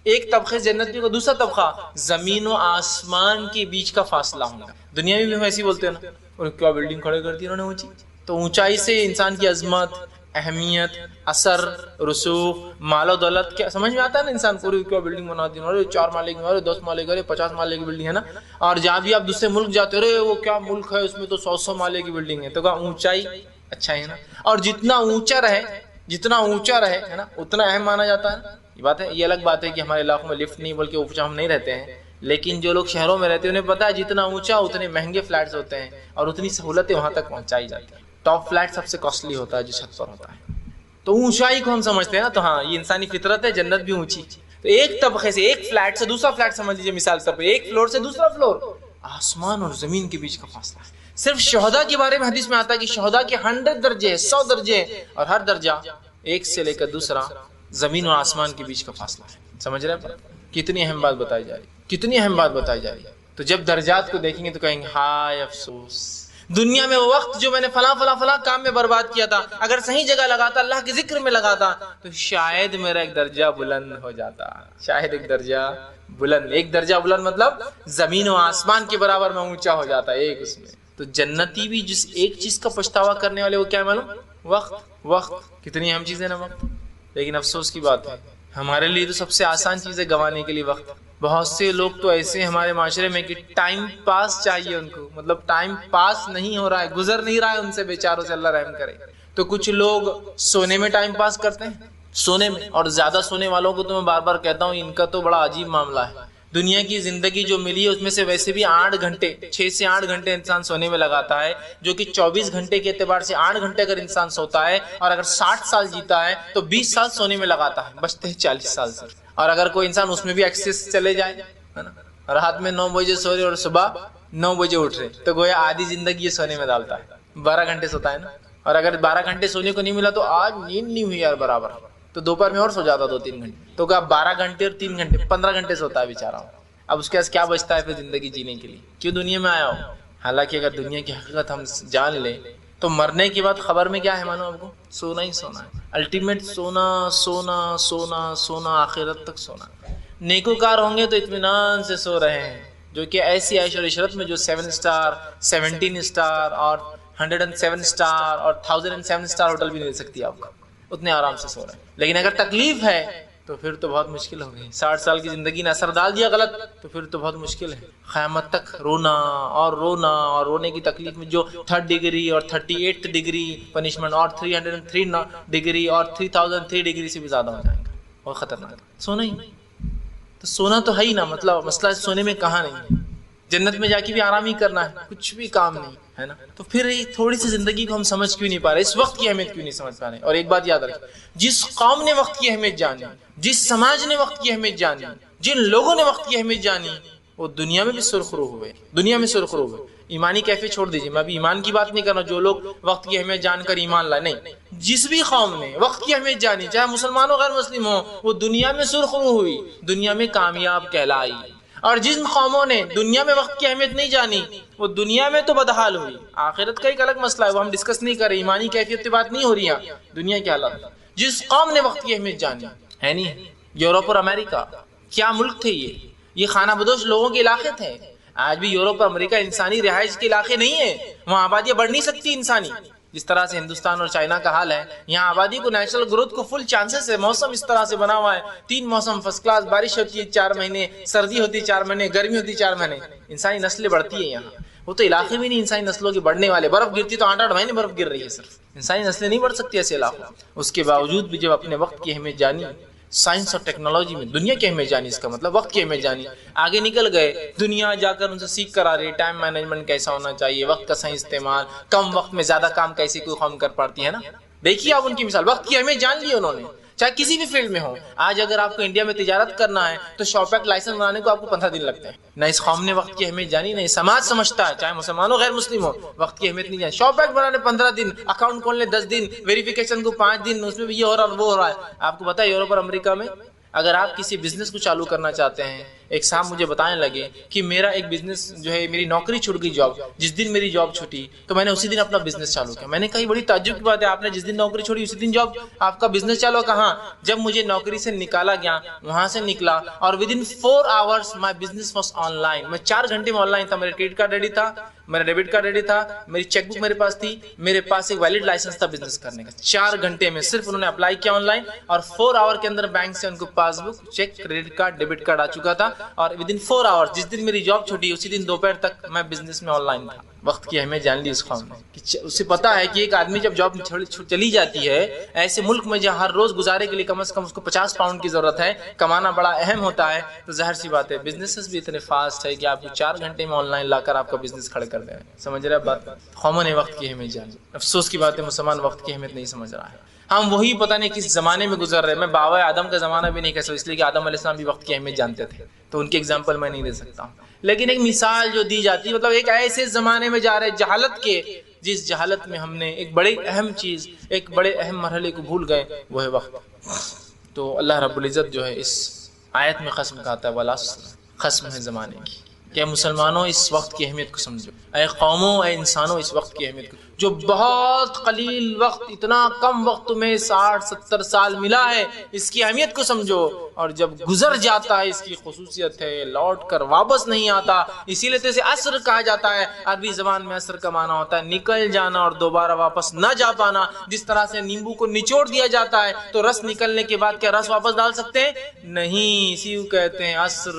ایک طبقے جنتی کو دوسرا طبقہ، زمین و آسمان کے بیچ کا فاصلہ ہوگا۔ دنیا میں بھی ہم ایسے بولتے ہیں نا، اور کیا بلڈنگ کھڑے کر دی انہوں نے اونچی۔ تو اونچائی سے انسان کی عظمت، اہمیت، اثر، رسوخ، مال و دولت کیا سمجھ میں آتا ہے نا انسان کو، کیا بلڈنگ بنا دی، 4 مالے کی، 10 مالے کی، 50 مالے کی بلڈنگ ہے نا۔ اور جہاں بھی آپ دوسرے ملک جاتے ہو، وہ کیا ملک ہے، اس میں تو 100 مالے کی بلڈنگ ہے۔ تو کہا اونچائی اچھا ہے نا، اور جتنا اونچا رہے ہے نا اتنا اہم مانا جاتا ہے۔ یہ بات ہے، یہ الگ بات ہے کہ ہمارے علاقوں میں لفٹ نہیں بلکہ اوپر ہم نہیں رہتے ہیں، لیکن جو لوگ شہروں میں رہتے ہیں انہیں پتا ہے جتنا اونچا اتنے مہنگے فلیٹس ہوتے ہیں اور اتنی سہولتیں وہاں تک پہنچائی جاتی ہیں۔ ٹاپ فلیٹ سب سے کاسٹلی ہوتا ہے جو چھت پر ہوتا ہے۔ تو اونچائی کو ہم سمجھتے ہیں نا، تو ہاں یہ انسانی فطرت ہے، جنت بھی اونچی۔ تو ایک طبقے سے، ایک فلیٹ سے دوسرا فلیٹ سمجھ لیجیے، مثال طور پر ایک فلور سے دوسرا فلور، آسمان اور زمین کے بیچ کا فاصلہ ہے۔ صرف شہداء کے بارے میں حدیث میں آتا ہے کہ شہداء کے 100 درجے، 100 درجے، اور ہر درجہ ایک سے لے کر دوسرا زمین اور آسمان کے بیچ کا فاصلہ ہے۔ سمجھ رہے ہیں کتنی اہم بات بتائی جا رہی ہے۔ تو جب درجات کو دیکھیں گے تو کہیں گے ہائے افسوس، دنیا میں وہ وقت جو میں نے فلاں کام میں برباد کیا تھا، اگر صحیح جگہ لگاتا، اللہ کے ذکر میں لگاتا، تو شاید میرا ایک درجہ بلند ہو جاتا، شاید ایک درجہ بلند مطلب زمین و آسمان کے برابر میں اونچا ہو جاتا ایک اس میں۔ تو جنتی بھی جس ایک چیز کا پچھتاوا کرنے والے، وہ کیا معلوم؟ وقت کتنی اہم چیز ہے نا وقت۔ لیکن افسوس کی بات ہے، ہمارے لیے تو سب سے آسان چیز ہے گنوانے کے لیے وقت۔ بہت سے لوگ تو ایسے ہمارے معاشرے میں کہ ٹائم پاس چاہیے ان کو، مطلب ٹائم پاس نہیں ہو رہا ہے، گزر نہیں رہا ہے ان سے، بیچاروں سے اللہ رحم کرے۔ تو کچھ لوگ سونے میں ٹائم پاس کرتے ہیں، سونے میں، اور زیادہ سونے والوں کو تو میں بار بار کہتا ہوں ان کا تو بڑا عجیب معاملہ ہے۔ دنیا کی زندگی جو ملی ہے اس میں سے ویسے بھی 8 گھنٹے، 6 سے 8 گھنٹے انسان سونے میں لگاتا ہے، جو کہ 24 گھنٹے کے اعتبار سے 8 گھنٹے اگر انسان سوتا ہے، اور اگر 60 سال جیتا ہے تو 20 سال سونے میں لگاتا ہے، بچتے ہیں 40 سال سے۔ اور اگر کوئی انسان اس میں بھی ایکسس چلے جائے ہے نا، رات میں 9 بجے سو رہے اور صبح 9 بجے اٹھ رہے، تو گویا آدھی زندگی یہ سونے میں ڈالتا ہے۔ 12 گھنٹے سوتا ہے نا، اور اگر 12 گھنٹے سونے کو نہیں ملا تو آج نیند نہیں ہوئی یار برابر، تو دوپہر میں اور سو جاتا 2-3 گھنٹے، تو کہا 12 گھنٹے اور 3 گھنٹے 15 گھنٹے سوتا ہے بیچارہ۔ اب اس کے پاس کیا بچتا ہے پھر زندگی جینے کے لیے؟ کیوں دنیا میں آیا ہو؟ حالانکہ اگر دنیا کی حقیقت ہم جان لیں تو مرنے کے بعد خبر میں کیا ہے معلوم آپ کو؟ سونا ہی سونا ہے، الٹیمیٹ سونا، آخرت تک سونا۔ نیکوکار ہوں گے تو اطمینان سے سو رہے ہیں، جو کہ ایسی عیش اور عشرت میں جو 7 اسٹار، 17 اسٹار اور 107 اسٹار اور 1007 اسٹار ہوٹل بھی نہیں دے سکتی آپ کو، اتنے آرام سے سو رہے ہیں۔ لیکن اگر تکلیف ہے تو پھر تو بہت مشکل ہو گئی۔ 60 سال کی زندگی نے اثر ڈال دیا غلط، تو پھر تو بہت مشکل ہے، قیامت تک رونا اور رونے کی تکلیف میں جو 3rd ڈگری اور 38 ڈگری پنشمنٹ اور 303 ڈگری اور 3003 ڈگری سے بھی زیادہ ہو جائیں گا، بہت خطرناک۔ سونا ہی تو سونا تو ہے ہی نا، مطلب مسئلہ سونے میں کہاں نہیں ہے، جنت میں جا کے بھی آرام ہی کرنا ہے، کچھ بھی کام نہیں ہے نا۔ تو پھر تھوڑی سی زندگی کو ہم سمجھ کیوں نہیں پا رہے، اس وقت کی اہمیت کیوں نہیں سمجھ پا رہے؟ اور ایک بات یاد رکھیں، جس قوم نے وقت کی اہمیت جانی، جس سماج نے وقت کی اہمیت جانی، جن لوگوں نے وقت کی اہمیت جانی، وہ دنیا میں بھی سرخرو ہوئے، ایمانی کیفیت چھوڑ دیجیے، میں ابھی ایمان کی بات نہیں کر رہا ہوں، جو لوگ وقت کی اہمیت جان کر ایمان لائے، نہیں، جس بھی قوم نے وقت کی اہمیت جانی، چاہے مسلمان ہو غیر مسلم ہو، وہ دنیا میں سرخرو ہوئی، دنیا میں کامیاب کہلائی۔ اور جن قوموں نے دنیا میں وقت کی اہمیت نہیں جانی، وہ دنیا میں تو بدحال ہوئی۔ آخرت کا ایک الگ مسئلہ ہے، وہ ہم ڈسکس نہیں کر رہے، ایمانی کیفیت کی بات نہیں ہو رہی ہے، دنیا کے حالات۔ جس قوم نے وقت کی اہمیت جانی ہے نہیں، یورپ اور امریکہ کیا ملک تھے، یہ خانہ بدوش لوگوں کے علاقے تھے۔ آج بھی یورپ اور امریکہ انسانی رہائش کے علاقے نہیں ہیں، وہاں آبادیاں بڑھ نہیں سکتی انسانی، جس طرح سے ہندوستان اور چائنا کا حال ہے۔ یہاں آبادی کو نیچرل گروتھ کو فل چانسز ہے، موسم اس طرح سے بنا ہوا ہے، 3 موسم فرسٹ کلاس، بارش ہوتی ہے 4 مہینے، سردی ہوتی ہے 4 مہینے، گرمی ہوتی ہے 4 مہینے، انسانی نسلیں بڑھتی ہیں یہاں۔ وہ تو علاقے بھی نہیں انسانی نسلوں کے بڑھنے والے، برف گرتی تو 8-8 مہینے برف گر رہی ہے، صرف انسانی نسلیں نہیں بڑھ سکتی ایسے علاقوں۔ اس کے باوجود بھی جب اپنے وقت کی اہمیت جانی، سائنس اور ٹیکنالوجی میں دنیا کی اہمیت جانی، اس کا مطلب وقت کی اہمیت جانی، آگے نکل گئے، دنیا جا کر ان سے سیکھ کر آ رہی ہے ٹائم مینجمنٹ کیسا ہونا چاہیے، وقت کا صحیح استعمال، کم وقت میں زیادہ کام کیسے کوئی قوم کر پاتی ہے نا۔ دیکھیے آپ ان کی مثال، وقت کی اہمیت جان لی انہوں نے، چاہے کسی بھی فیلڈ میں ہو. آج اگر آپ کو انڈیا میں تجارت کرنا ہے تو شاپ ایکٹ لائسنس بنانے کو آپ کو 15 دن لگتے ہیں. نہ اس قوم نے وقت کی اہمیت جانی, نہ سماج سمجھتا ہے, چاہے مسلمان ہو غیر مسلم ہو, وقت کی اہمیت نہیں جانی. شاپ ایکٹ بنانے 15 دن, اکاؤنٹ کھولنے 10 دن, ویریفیکیشن کو 5 دن, اس میں بھی یہ ہو رہا ہے وہ ہو رہا ہے. آپ کو پتا ہے یورپ اور امریکہ میں اگر آپ کسی بزنس کو چالو کرنا چاہتے ہیں, ایک صاحب مجھے بتانے لگے کہ میرا ایک بزنس جو ہے, میری نوکری چھوٹ گئی جاب, جس دن میری جاب چھوٹی تو میں نے اسی دن اپنا بزنس چالو کیا. میں نے کہا بڑی تعجب کی بات ہے, آپ نے جس دن نوکری چھوڑی اسی دن جاب آپ کا بزنس چالو. کہاں؟ جب مجھے نوکری سے نکالا گیا, وہاں سے نکلا اور ودن 4 hours my business was on line. میں 4 گھنٹے میں آن لائن تھا. میرا کریڈٹ کارڈ ریڈی تھا, میرا ڈیبٹ کارڈ ریڈی تھا, میری چیک بک میرے پاس تھی, میرے پاس ایک ویلڈ لائسنس تھا بزنس کرنے کا. 4 گھنٹے میں صرف انہوں نے اپلائی کیا آن لائن, اور 4 hour کے اندر بینک سے ان کو passbook, cheque, credit card, debit card آ چکا تھا. اور ودن 4 hours جس دن میری جاب چھوٹی اسی دن دوپہر تک میں بزنس میں آن لائن تھا. وقت کی اہمیت جان لی اس قوم نے کہ اسے پتا ہے کہ ایک آدمی جب جاب چلی جاتی ہے ایسے ملک میں جہاں ہر روز گزارے کے لیے کم از کم اس کو 50 پاؤنڈ کی ضرورت ہے, کمانا بڑا اہم ہوتا ہے, تو ظاہر سی بات ہے بزنسز بھی اتنے فاسٹ ہے کہ آپ کو 4 گھنٹے میں آن لائن لا کر آپ کا بزنس کھڑے کر دیں. سمجھ رہے بات؟ قوموں نے وقت کی اہمیت جان لی. افسوس کی بات ہے مسلمان وقت کی اہمیت نہیں سمجھ رہا ہے. ہم وہی پتہ نہیں کس زمانے میں گزر رہے ہیں. میں بابا آدم کا زمانہ بھی نہیں کہہ سکتا, اس لیے کہ آدم علیہ السلام بھی وقت کی اہمیت جانتے تھے, تو ان کی ایگزامپل میں نہیں دے سکتا ہوں. لیکن ایک مثال جو دی جاتی ہے, مطلب ایک ایسے زمانے میں جا رہے جہالت کے, جس جہالت میں ہم نے ایک بڑی اہم چیز, ایک بڑے اہم مرحلے کو بھول گئے, وہ ہے وقت. تو اللہ رب العزت جو ہے اس آیت میں قسم کھاتا ہے, والعصر, قسم ہے زمانے کی, کہ مسلمانوں اس وقت کی اہمیت کو سمجھو. اے قوموں, اے انسانوں, اس وقت کی اہمیت کو, جو بہت قلیل وقت, اتنا کم وقت تمہیں 60-70 سال ملا ہے, اس کی اہمیت کو سمجھو. اور جب گزر جاتا ہے اس کی خصوصیت ہے لوٹ کر واپس نہیں آتا. اسی لیے تو اسے عصر کہا جاتا ہے. عربی زبان میں عصر کا معنی ہوتا ہے نکل جانا اور دوبارہ واپس نہ جا پانا. جس طرح سے نیمبو کو نچوڑ دیا جاتا ہے تو رس نکلنے کے بعد کیا رس واپس ڈال سکتے ہیں؟ نہیں, اسی کو کہتے ہیں عصر,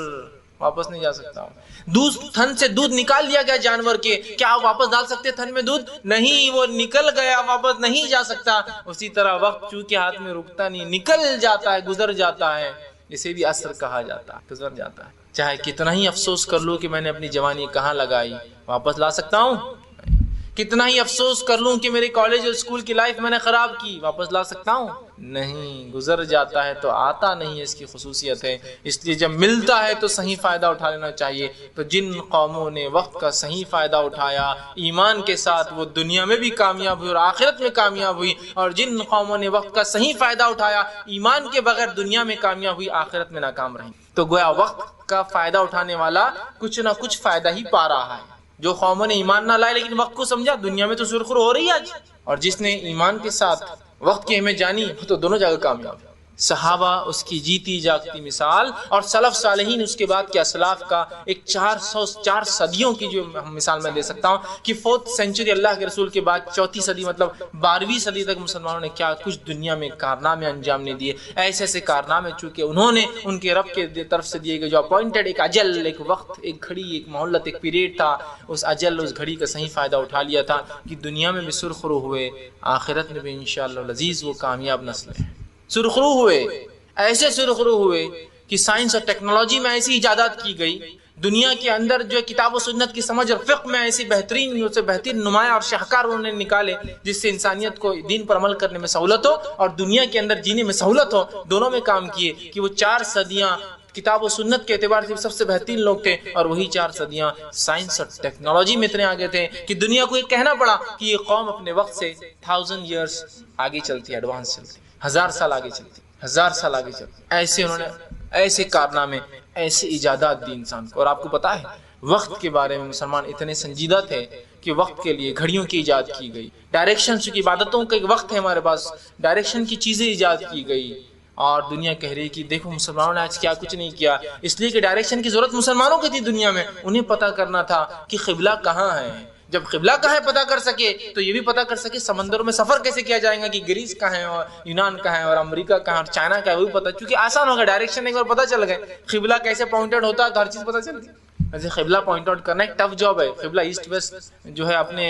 واپس نہیں جا سکتا. دودھ, تھن سے دودھ نکال دیا گیا جانور کے, کیا آپ واپس ڈال سکتے تھن میں دودھ؟ نہیں, وہ نکل گیا, واپس نہیں جا سکتا. اسی طرح وقت چونکہ ہاتھ میں رکتا نہیں, نکل جاتا ہے, گزر جاتا ہے, اسے بھی عصر کہا جاتا ہے, گزر جاتا ہے. چاہے کتنا ہی افسوس کر لوں کہ میں نے اپنی جوانی کہاں لگائی, واپس لا سکتا ہوں؟ کتنا ہی افسوس کر لوں کہ میری کالج اور اسکول کی لائف میں نے خراب کی, واپس لا سکتا ہوں؟ نہیں, گزر جاتا ہے تو آتا نہیں ہے, اس کی خصوصیت ہے. اس لیے جب ملتا ہے تو صحیح فائدہ اٹھا لینا چاہیے. تو جن قوموں نے وقت کا صحیح فائدہ اٹھایا ایمان کے ساتھ, وہ دنیا میں بھی کامیاب ہوئی اور آخرت میں کامیاب ہوئی. اور جن قوموں نے وقت کا صحیح فائدہ اٹھایا ایمان کے بغیر, دنیا میں کامیاب ہوئی, آخرت میں ناکام رہی. تو گویا وقت کا فائدہ اٹھانے والا کچھ نہ کچھ فائدہ ہی پا رہا ہے. جو قوموں نے ایمان نہ لائے لیکن وقت کو سمجھا, دنیا میں تو سرخرو ہو رہی ہے آج. اور جس نے ایمان کے ساتھ وقت کی اہمیت جانی, وہ تو دونوں جگہ کامیاب. صحابہ اس کی جیتی جاگتی مثال, اور سلف صالحین اس کے بعد کے اسلاف کا ایک 4 صدیوں کی جو مثال میں دے سکتا ہوں کہ 4th century اللہ کے رسول کے بعد 4تھی صدی مطلب 12ویں صدی تک مسلمانوں نے کیا کچھ دنیا میں کارنامے انجام نہیں دیے. ایسے ایسے کارنامے چونکہ انہوں نے ان کے رب کے طرف سے دیے گئے جو اپوائنٹڈ ایک اجل, ایک وقت, ایک گھڑی, ایک مہلت, ایک پیریڈ تھا, اس اجل, اس گھڑی کا صحیح فائدہ اٹھا لیا تھا کہ دنیا میں بھی سرخرو ہوئے, آخرت میں بھی انشاءاللہ العزیز وہ کامیاب نسل ہے. سرخرو ہوئے, ایسے سرخرو ہوئے کہ سائنس اور ٹیکنالوجی میں ایسی ایجادات کی گئی, دنیا کے اندر جو کتاب و سنت کی سمجھ اور فقہ میں ایسی بہترین نمایاں اور شاہکار انہوں نے نکالے جس سے انسانیت کو دین پر عمل کرنے میں سہولت ہو اور دنیا کے اندر جینے میں سہولت ہو. دونوں میں کام کیے کہ وہ 4 صدیاں کتاب و سنت کے اعتبار سے سب سے بہترین لوگ تھے, اور وہی 4 صدیاں سائنس اور ٹیکنالوجی میں اتنے آگے تھے کہ دنیا کو یہ کہنا پڑا کہ یہ قوم اپنے وقت سے 1000 years آگے چلتی ہے, ایڈوانس چلتی, 1000 سال آگے چلتی, 1000 سال آگے چلتی. ایسے انہوں نے ایسے کارنامے, ایسے ایجادات دی انسان کو. اور آپ کو پتا ہے وقت کے بارے میں مسلمان اتنے سنجیدہ تھے کہ وقت کے لیے گھڑیوں کی ایجاد کی گئی, ڈائریکشن کی عبادتوں کا ایک وقت ہے ہمارے پاس, ڈائریکشن کی چیزیں ایجاد کی گئی. اور دنیا کہہ رہی کہ دیکھو مسلمانوں نے آج کیا کچھ نہیں کیا, اس لیے کہ ڈائریکشن کی ضرورت مسلمانوں کی تھی دنیا میں. انہیں پتا کرنا تھا کہ قبلہ کہاں ہے. جب قبلہ کہاں ہے پتا کر سکے تو یہ بھی پتا کر سکے سمندروں میں سفر کیسے کیا جائے گا کہ گریس کہاں ہے اور یونان کہاں ہے اور امریکہ کہاں اور چائنا کہاں ہے, وہ بھی پتا, کیونکہ آسان ہوگا, ڈائریکشن ایک بار پتا چل گئے. قبلہ کیسے پوائنٹڈ ہوتا ہے تو ہر چیز پتا چل گئی. ویسے قبلہ پوائنٹ آؤٹ کرنا ایک ٹف جاب ہے. قبلہ ایسٹ ویسٹ جو ہے اپنے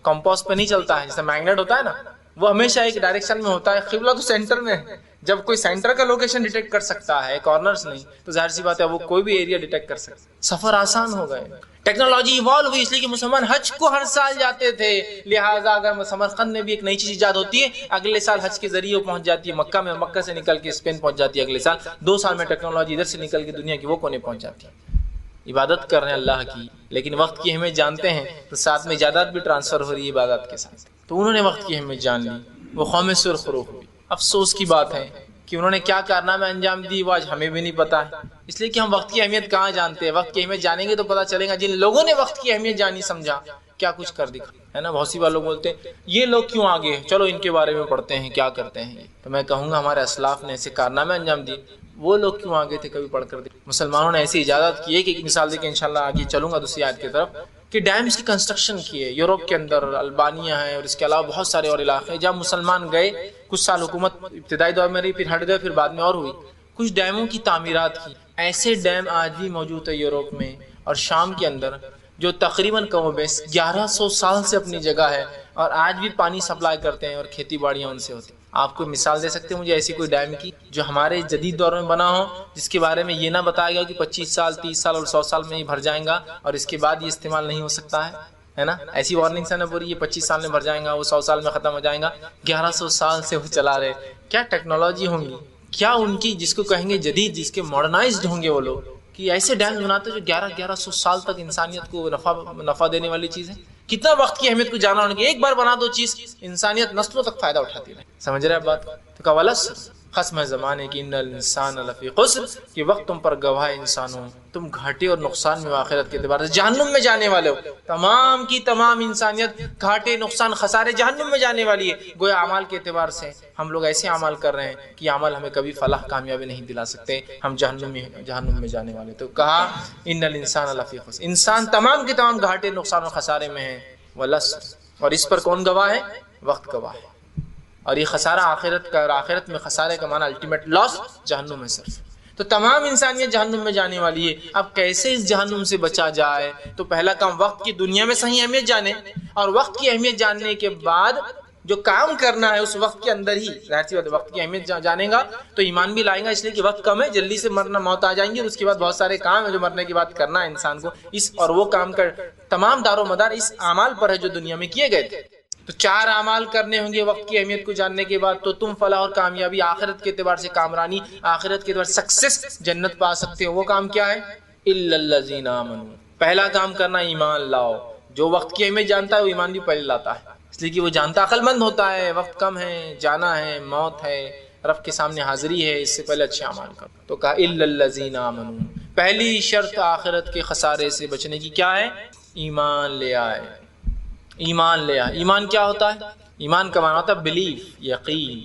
کمپاس پہ نہیں چلتا ہے, جیسے میگنیٹ ہوتا ہے نا, وہ ہمیشہ ایک ڈائریکشن میں ہوتا ہے. قبلہ تو سینٹر میں ہے. جب کوئی سینٹر کا لوکیشن ڈیٹیکٹ کر سکتا ہے, کارنرز نہیں, تو ظاہر سی بات ہے وہ کوئی بھی ایریا ڈیٹیکٹ کر سکتا ہے. سفر آسان ہو گئے. ٹیکنالوجی ایوالو ہوئی اس لیے کہ مسلمان حج کو ہر سال جاتے تھے، لہٰذا اگر سمرقند میں بھی ایک نئی چیز ایجاد ہوتی ہے، اگلے سال حج کے ذریعے وہ پہنچ جاتی ہے مکہ میں، مکہ سے نکل کے اسپین پہنچ جاتی ہے، اگلے سال 2 سال میں ٹیکنالوجی ادھر سے نکل کے دنیا کی وہ کونے پہنچ جاتی ہے۔ عبادت کر رہے ہیں اللہ کی، لیکن وقت کی اہمیت جانتے ہیں تو ساتھ میں ایجادات بھی ٹرانسفر ہو رہی ہے عبادت کے ساتھ، تو انہوں نے وقت کی اہمیت جان لی، وہ قوم سرخ روح ہوئی۔ افسوس کی بات ہے کہ انہوں نے کیا کارنامہ انجام دی وہ آج ہمیں بھی نہیں پتا ہے، اس لیے کہ ہم وقت کی اہمیت کہاں جانتے ہیں؟ وقت کی اہمیت جانیں گے تو پتہ چلے گا جن لوگوں نے وقت کی اہمیت جانی سمجھا کیا کچھ کر دکھا ہے نا۔ بہت سی بار لوگ بولتے ہیں یہ لوگ کیوں آگے ہیں، چلو ان کے بارے میں پڑھتے ہیں کیا کرتے ہیں، تو میں کہوں گا ہمارے اسلاف نے ایسے کارنامے انجام دیے، وہ لوگ کیوں آگے تھے کبھی پڑھ کر دے۔ مسلمانوں نے ایسی اجازت کی ہے کہ ایک مثال دے کے انشاءاللہ آگے چلوں گا دوسری آیت کی طرف، کہ ڈیمز کی کنسٹرکشن کی ہے یورپ کے اندر، البانیہ ہے اور اس کے علاوہ بہت سارے اور علاقے جہاں مسلمان گئے، کچھ سال حکومت ابتدائی دور میں رہی، پھر ہٹ گئے، پھر بعد میں اور ہوئی، کچھ ڈیموں کی تعمیرات کی۔ ایسے ڈیم آج بھی موجود ہے یورپ میں اور شام کے اندر جو تقریباً کم و بیش 1100 سال سے اپنی جگہ ہے اور آج بھی پانی سپلائی کرتے ہیں اور کھیتی باڑیاں ان سے ہوتی ہیں۔ آپ کوئی مثال دے سکتے ہیں مجھے ایسی کوئی ڈیم کی جو ہمارے جدید دور میں بنا ہو، جس کے بارے میں یہ نہ بتایا گیا کہ 25 سال 30 سال اور 100 سال میں ہی بھر جائیں گا اور اس کے بعد یہ استعمال نہیں ہو سکتا ہے نا؟ ایسی وارننگ سے نہ پوری یہ 25 سال میں بھر جائیں گا، وہ 100 سال میں ختم ہو جائیں گا، 1100 سال سے وہ چلا رہے۔ کیا ٹیکنالوجی ہوں گی، کیا ان کی جس کو کہیں گے جدید، جس کے ماڈرنائزڈ ہوں گے وہ لوگ، کہ ایسے ڈیم بناتے جو 1100 سال تک انسانیت کو نفع دینے والی چیز ہے۔ کتنا وقت کی اہمیت کو جانا ان کی، ایک بار بنا دو چیز انسانیت نسلوں تک فائدہ اٹھاتی رہے۔ سمجھ رہے آپ بات؟ تو کہ والعصر، قسم ہے زمانے کی، ان الانسان لفی خسر، کہ وقت تم پر گواہ انسانوں، تم گھاٹے اور نقصان میں آخرت کے اعتبار سے جہنم میں جانے والے ہو۔ تمام کی تمام انسانیت گھاٹے نقصان خسارے جہنم میں جانے والی ہے۔ گویا اعمال کے اعتبار سے ہم لوگ ایسے اعمال کر رہے ہیں کہ اعمال ہمیں کبھی فلاح کامیابی نہیں دلا سکتے، ہم جہنم میں جانے والے۔ تو کہا ان الانسان لفی خسر، انسان تمام کے تمام گھاٹے نقصان اور خسارے میں ہیں۔ والعصر، اور اس پر کون گواہ ہے؟ وقت گواہ ہے۔ اور یہ خسارہ آخرت کا، اور آخرت میں خسارے کا معنی الٹیمیٹ لاس جہنم میں صرف۔ تو تمام انسانیت جہنم میں جانے والی ہے۔ اب کیسے اس جہنم سے بچا جائے؟ تو پہلا کام وقت کی دنیا میں صحیح اہمیت جانے، اور وقت کی اہمیت جاننے کے بعد جو کام کرنا ہے اس وقت کے اندر ہی، ظاہر سی بات ہے وقت کی اہمیت جانے گا تو ایمان بھی لائے گا، اس لیے کہ وقت کم ہے، جلدی سے مرنا موت آ جائیں گی، اور اس کے بعد بہت سارے کام ہیں جو مرنے کے بعد کرنا ہے انسان کو، اور وہ کام کا تمام دار و مدار اس اعمال پر ہے جو دنیا میں کیے گئے تھے۔ تو 4 اعمال کرنے ہوں گے وقت کی اہمیت کو جاننے کے بعد، تو تم فلاح اور کامیابی، آخرت کے اعتبار سے کامرانی، آخرت کے اعتبار سے سکسیس، جنت پا سکتے ہو۔ وہ کام کیا ہے؟ الا الذین آمنوا، پہلا کام کرنا ایمان لاؤ۔ جو وقت کی اہمیت جانتا ہے وہ ایمان بھی پہلے لاتا ہے، اس لیے کہ وہ جانتا عقل مند ہوتا ہے وقت کم ہے، جانا ہے، موت ہے، رب کے سامنے حاضری ہے، اس سے پہلے اچھے اعمال کرو۔ تو کہا الا الذین آمنوا، پہلی شرط آخرت کے خسارے سے بچنے کی کیا ہے؟ ایمان لے آئے۔ ایمان لے آئے۔ ایمان کیا ہوتا ہے؟ ایمان کا معنی ہوتا ہے بلیف، یقین،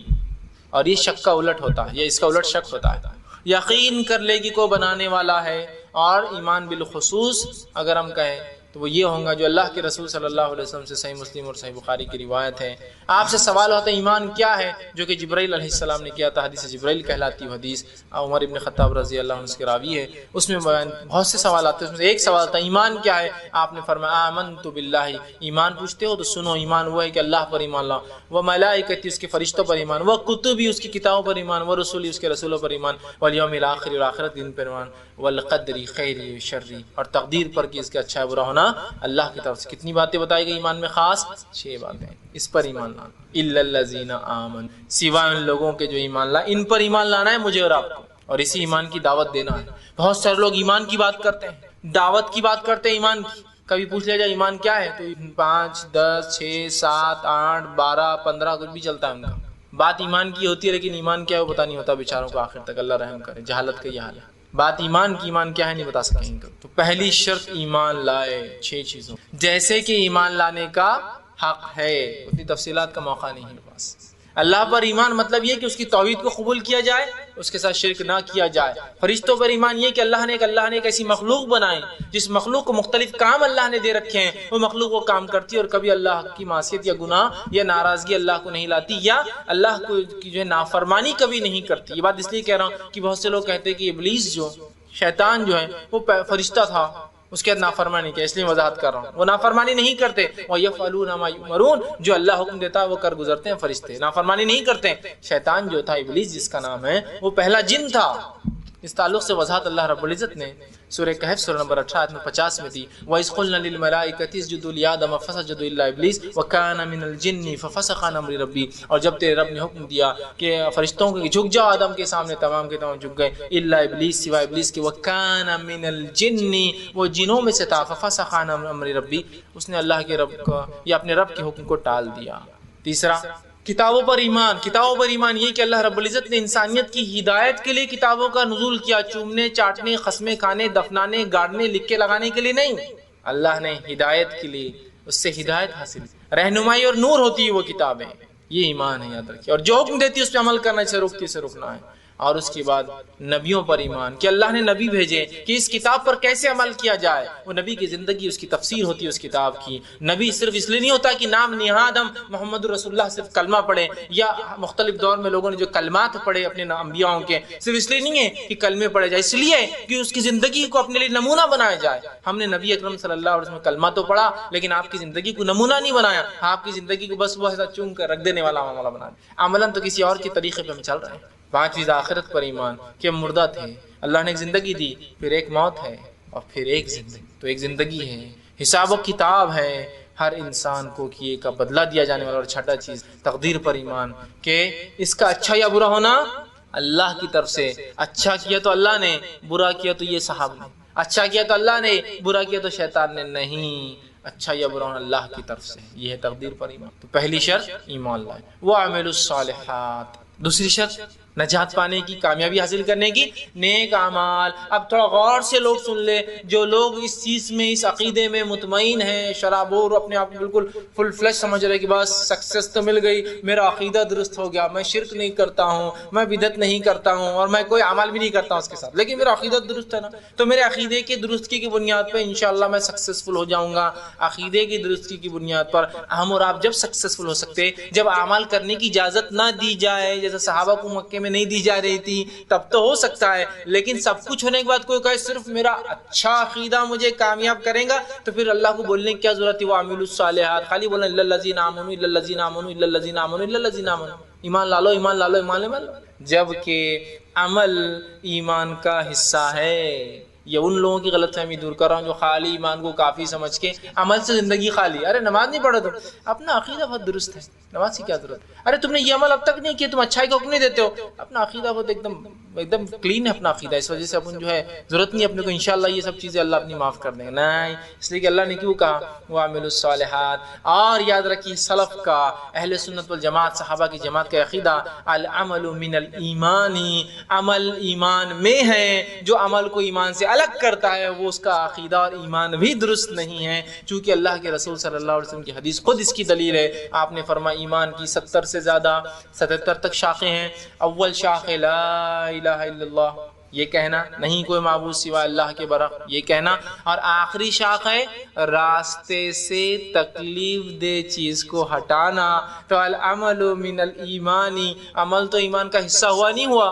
اور یہ شک کا الٹ ہوتا ہے، یہ اس کا الٹ شک ہوتا ہے۔ یقین کر لے کہ کوئی بنانے والا ہے، اور ایمان بالخصوص اگر ہم کہیں تو وہ یہ ہوں گا جو اللہ کے رسول صلی اللہ علیہ وسلم سے صحیح مسلم اور صحیح بخاری کی روایت ہے۔ آپ سے سوال ہوتا ہے ایمان کیا ہے، جو کہ جبرائیل علیہ السلام نے کیا تھا، حدیث جبرائیل کہلاتی ہے حدیث، عمر ابن خطاب رضی اللہ عنہ اس کے راوی ہے، اس میں بہت سے سوال آتے ہیں، اس میں ایک سوال تھا ایمان کیا ہے؟ آپ نے فرمایا آمنت باللہ، ایمان پوچھتے ہو تو سنو، ایمان وہ ہے کہ اللہ پر ایمان لاؤ، وہ ملائکتی، اس کے فرشتوں پر ایمان، وہ کتبی، اس کی کتابوں پر ایمان، وہ رسولی، اس کے رسولوں پر ایمان، والیوم الآخر، اور آخرت دن پر ایمان، والقدر خیری و شری، اور تقدیر پر کہ اس کا اچھا ہے برا ہونا اللہ کی طرف سے۔ کتنی باتیں بتائی گئی ایمان میں خاص؟ 6 باتیں، اس پر ایمان لانا۔ الا الذین آمنوا، سوائے ان لوگوں کے جو ایمان لائے، ان پر ایمان لانا ہے مجھے اور آپ کو، اور اسی ایمان کی دعوت دینا ہے۔ بہت سارے لوگ ایمان کی بات کرتے ہیں، دعوت کی بات کرتے ہیں ایمان کی، کبھی پوچھ لیا جائے ایمان کیا ہے تو 5 10 6 7 8 12 15 کچھ بھی چلتا ہے ان کا۔ بات ایمان کی ہوتی ہے لیکن ایمان کیا ہے وہ پتہ نہیں ہوتا بیچاروں کو آخر تک، اللہ رحم کرے، جہالت کا یہ حال ہے۔ بات ایمان کی، ایمان کیا ہے نہیں بتا سکیں ان کو۔ تو پہلی شرط ایمان لائے 6 چیزوں، جیسے کہ ایمان لانے کا حق ہے، اتنی تفصیلات کا موقع نہیں ہے پاس۔ اللہ پر ایمان مطلب یہ کہ اس کی توحید کو قبول کیا جائے، اس کے ساتھ شرک نہ کیا جائے۔ فرشتوں پر ایمان یہ کہ اللہ نے ایک ایسی مخلوق بنائی جس مخلوق کو مختلف کام اللہ نے دے رکھے ہیں، وہ مخلوق وہ کام کرتی ہے اور کبھی اللہ کی معصیت یا گناہ یا ناراضگی اللہ کو نہیں لاتی، یا اللہ کو کی جو ہے نافرمانی کبھی نہیں کرتی۔ یہ بات اس لیے کہہ رہا ہوں کہ بہت سے لوگ کہتے ہیں کہ ابلیس جو شیطان جو ہے وہ فرشتہ تھا، اس کے نافرمانی کیا، اس لیے وضاحت کر رہا ہوں، وہ نافرمانی نہیں کرتے، وَيَفْعَلُونَ مَا يُؤْمَرُونَ، جو اللہ حکم دیتا ہے وہ کر گزرتے ہیں، فرشتے نافرمانی نہیں کرتے۔ شیطان جو تھا، ابلیس جس کا نام ہے، وہ پہلا جن تھا، اس تعلق سے وضاحت اللہ رب العزت نے سورہ کہف سورہ نمبر 18 میں 50 میں دی، وَإِذْ قُلْنَا لِلْمَلَائِكَةِ اسْجُدُوا لِآدَمَ فَسَجَدُوا إِلَّا إِبْلِيسَ وَكَانَ مِنَ الْجِنِّ فَفَسَقَ عَنْ أَمْرِ رَبِّهِ، اور جب تیرے رب نے حکم دیا کہ فرشتوں کو جھک جاؤ آدم کے سامنے، تمام کے تمام جھک گئے، إِلَّا إِبْلِيسَ سوائے ابلیس کے، وَكَانَ مِنَ الْجِنِّ وہ جنوں میں سے تھا، فَفَسَقَ عَنْ أَمْرِ رَبِّهِ اس نے اللہ کے رب کو یا اپنے رب کے حکم کو ٹال دیا۔ تیسرا، کتابوں پر ایمان۔ کتابوں پر ایمان یہ کہ اللہ رب العزت نے انسانیت کی ہدایت کے لیے کتابوں کا نزول کیا، چومنے، چاٹنے، قسمیں کھانے، دفنانے، گاڑنے، لکھ کے لگانے کے لیے نہیں، اللہ نے ہدایت کے لیے اس سے ہدایت حاصل، رہنمائی اور نور ہوتی ہے وہ کتابیں، یہ ایمان ہے، یاد رکھیے۔ اور جو حکم دیتی ہے اس پہ عمل کرنا، اسے روکتی ہے اسے رکنا ہے۔ اور اس کے بعد نبیوں پر ایمان کہ اللہ نے نبی بھیجے کہ اس کتاب پر کیسے عمل کیا جائے، وہ نبی کی زندگی اس کی تفسیر ہوتی ہے اس کتاب کی۔ نبی صرف اس لیے نہیں ہوتا کہ نام نہاد ہم محمد رسول اللہ صرف کلمہ پڑھے، یا مختلف دور میں لوگوں نے جو کلمات پڑھے اپنے انبیاءوں کے، صرف اس لیے نہیں ہے کہ کلمے پڑھے جائے، اس لیے کہ اس کی زندگی کو اپنے لیے نمونہ بنایا جائے۔ ہم نے نبی اکرم صلی اللہ علیہ وسلم کلمہ تو پڑھا لیکن آپ کی زندگی کو نمونہ نہیں بنایا، آپ کی زندگی کو بس وہ ایسا چوم کر رکھ دینے والا معاملہ بنا دیا، عملاً تو کسی اور کے طریقے پہ ہم چل رہے ہیں۔ پانچ چیز آخرت پر ایمان کہ ہم مردہ تھے، اللہ نے ایک زندگی دی، پھر ایک موت ہے اور پھر ایک زندگی، تو ایک زندگی ہے، حساب و کتاب ہے ہر انسان کو کہ ایک کا بدلہ دیا جانے والا۔ اور چھٹا چیز تقدیر پر ایمان کہ اس کا اچھا یا برا ہونا اللہ کی طرف سے، اچھا کیا تو اللہ نے، برا کیا تو یہ صاحب نے، اچھا کیا تو اللہ نے، برا کیا تو شیطان نے، نہیں، اچھا یا برا ہونا اللہ کی طرف سے، یہ ہے تقدیر پر ایمان۔ تو پہلی شرط ایمان لائے، وَعَمِلُوا الصَّالِحَاتِ، دوسری شرط نجات پانے کی، کامیابی حاصل کرنے کی، نیک اعمال۔ اب تھوڑا غور سے لوگ سن لے، جو لوگ اس چیز میں، اس عقیدے میں مطمئن ہیں، شرابور اپنے آپ کو بالکل فل فلیش سمجھ رہے کہ بس سکسیس تو مل گئی، میرا عقیدہ درست ہو گیا، میں شرک نہیں کرتا ہوں، میں بدعت نہیں کرتا ہوں، اور میں کوئی عمل بھی نہیں کرتا ہوں اس کے ساتھ، لیکن میرا عقیدہ درست ہے نا، تو میرے عقیدے کی درستگی کی بنیاد پہ انشاءاللہ میں سکسیسفل ہو جاؤں گا۔ عقیدے کی درستگی کی بنیاد پر ہم اور آپ جب سکسیسفل ہو سکتے، جب اعمال کرنے کی اجازت نہ دی جائے، جیسے صحابہ کو مکے میں نہیں دی جا رہی تھی، تب تو ہو سکتا ہے، لیکن سب کچھ ہونے کے بعد کوئی کہے صرف میرا اچھا عقیدہ مجھے کامیاب کرے گا، تو پھر اللہ کو بولنے کی کیا ضرورت ہے؟ وَعَمِلُوا الصَّالِحَاتِ، خالی بولنا اِلَّا الَّذِينَ آمَنُوا اِلَّا الَّذِينَ آمَنُوا اِلَّا الَّذِينَ آمَنُوا اِلَّا الَّذِينَ آمَنُوا، ایمان لا لو، ایمان لا لو، ایمان لے لو، جبکہ عمل ایمان کا حصہ ہے۔ یہ ان لوگوں کی غلط فہمی دور کر رہا ہوں جو خالی ایمان کو کافی سمجھ کے عمل سے زندگی خالی، ارے نماز نہیں پڑھو تم، اپنا عقیدہ بہت درست ہے، نماز کی کیا ضرورت؟ ارے تم نے یہ عمل اب تک نہیں کیا، تم اچھائی کا حکم نہیں دیتے ہو، اپنا عقیدہ بہت ایک دم کلین ہے اپنا عقیدہ، اس وجہ سے اپن جو ہے ضرورت نہیں اپنے کو، انشاءاللہ یہ سب چیزیں اللہ اپنی معاف کر دیں گے، نہیں، اس لیے کہ اللہ نے کیوں کہا وَعَمِلُوا الصَّالِحَاتِ۔ اور یاد رکھیے سلف کا، اہل سنت والجماعت، صحابہ کی جماعت کا عقیدہ، العمل من الایمان، عمل ایمان میں ہے، جو عمل کو ایمان سے الگ کرتا ہے وہ اس کا عقیدہ اور ایمان بھی درست نہیں ہے، چونکہ اللہ کے رسول صلی اللہ علیہ وسلم کی حدیث خود اس کی دلیل ہے۔ آپ نے فرمایا ایمان کی 70 سے زیادہ 77 تک شاخیں ہیں، اول شاخ لا الہ الا اللہ، یہ کہنا نہیں کوئی معبود سوائے اللہ کے برحق، یہ کہنا، اور آخری شاخ ہے راستے سے تکلیف دہ چیز کو ہٹانا، تو العمل من الایمان، عمل تو ایمان کا حصہ ہوا نہیں ہوا،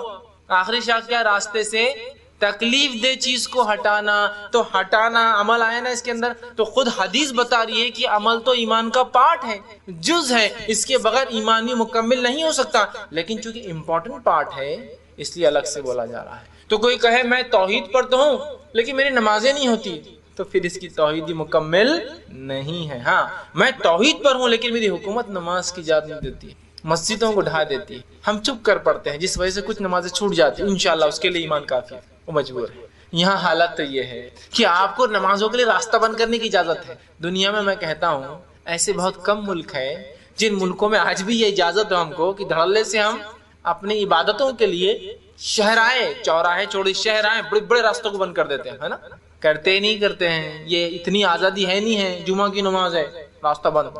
آخری شاخ کیا؟ راستے سے تکلیف دہ چیز کو ہٹانا، تو ہٹانا عمل آیا نا اس کے اندر، تو خود حدیث بتا رہی ہے کہ عمل تو ایمان کا پارٹ ہے، جز ہے، اس کے بغیر ایمان بھی مکمل نہیں ہو سکتا، لیکن چونکہ امپورٹنٹ پارٹ ہے اس لیے الگ سے بولا جا رہا ہے۔ تو کوئی کہے میں توحید پڑھتا ہوں لیکن میری نمازیں نہیں ہوتی، تو پھر اس کی توحید مکمل نہیں ہے۔ ہاں میں توحید پر ہوں لیکن میری حکومت نماز کی اجازت نہیں دیتی، مسجدوں کو ڈھا دیتی ہے، ہم چپ کر پڑھتے ہیں جس وجہ سے کچھ نمازیں چھوٹ جاتی ہیں، انشاءاللہ اس کے لیے ایمان کافی ہے، وہ مجبور ہے۔ یہاں حالت تو یہ ہے کہ آپ کو نمازوں کے لیے راستہ بند کرنے کی اجازت ہے۔ دنیا میں کہتا ہوں ایسے بہت کم ملک ہیں جن ملکوں میں آج بھی یہ اجازت ہے ہم کو کہ دھڑلے سے ہم اپنی عبادتوں کے لیے شہرائے، چوراہے چھوڑی شہرائے، بڑے بڑے راستوں کو بند کر دیتے ہیں، ہے نا؟ کرتے نہیں کرتے ہیں، یہ اتنی آزادی ہے نہیں ہے، جمعہ کی نماز ہے راستہ بند،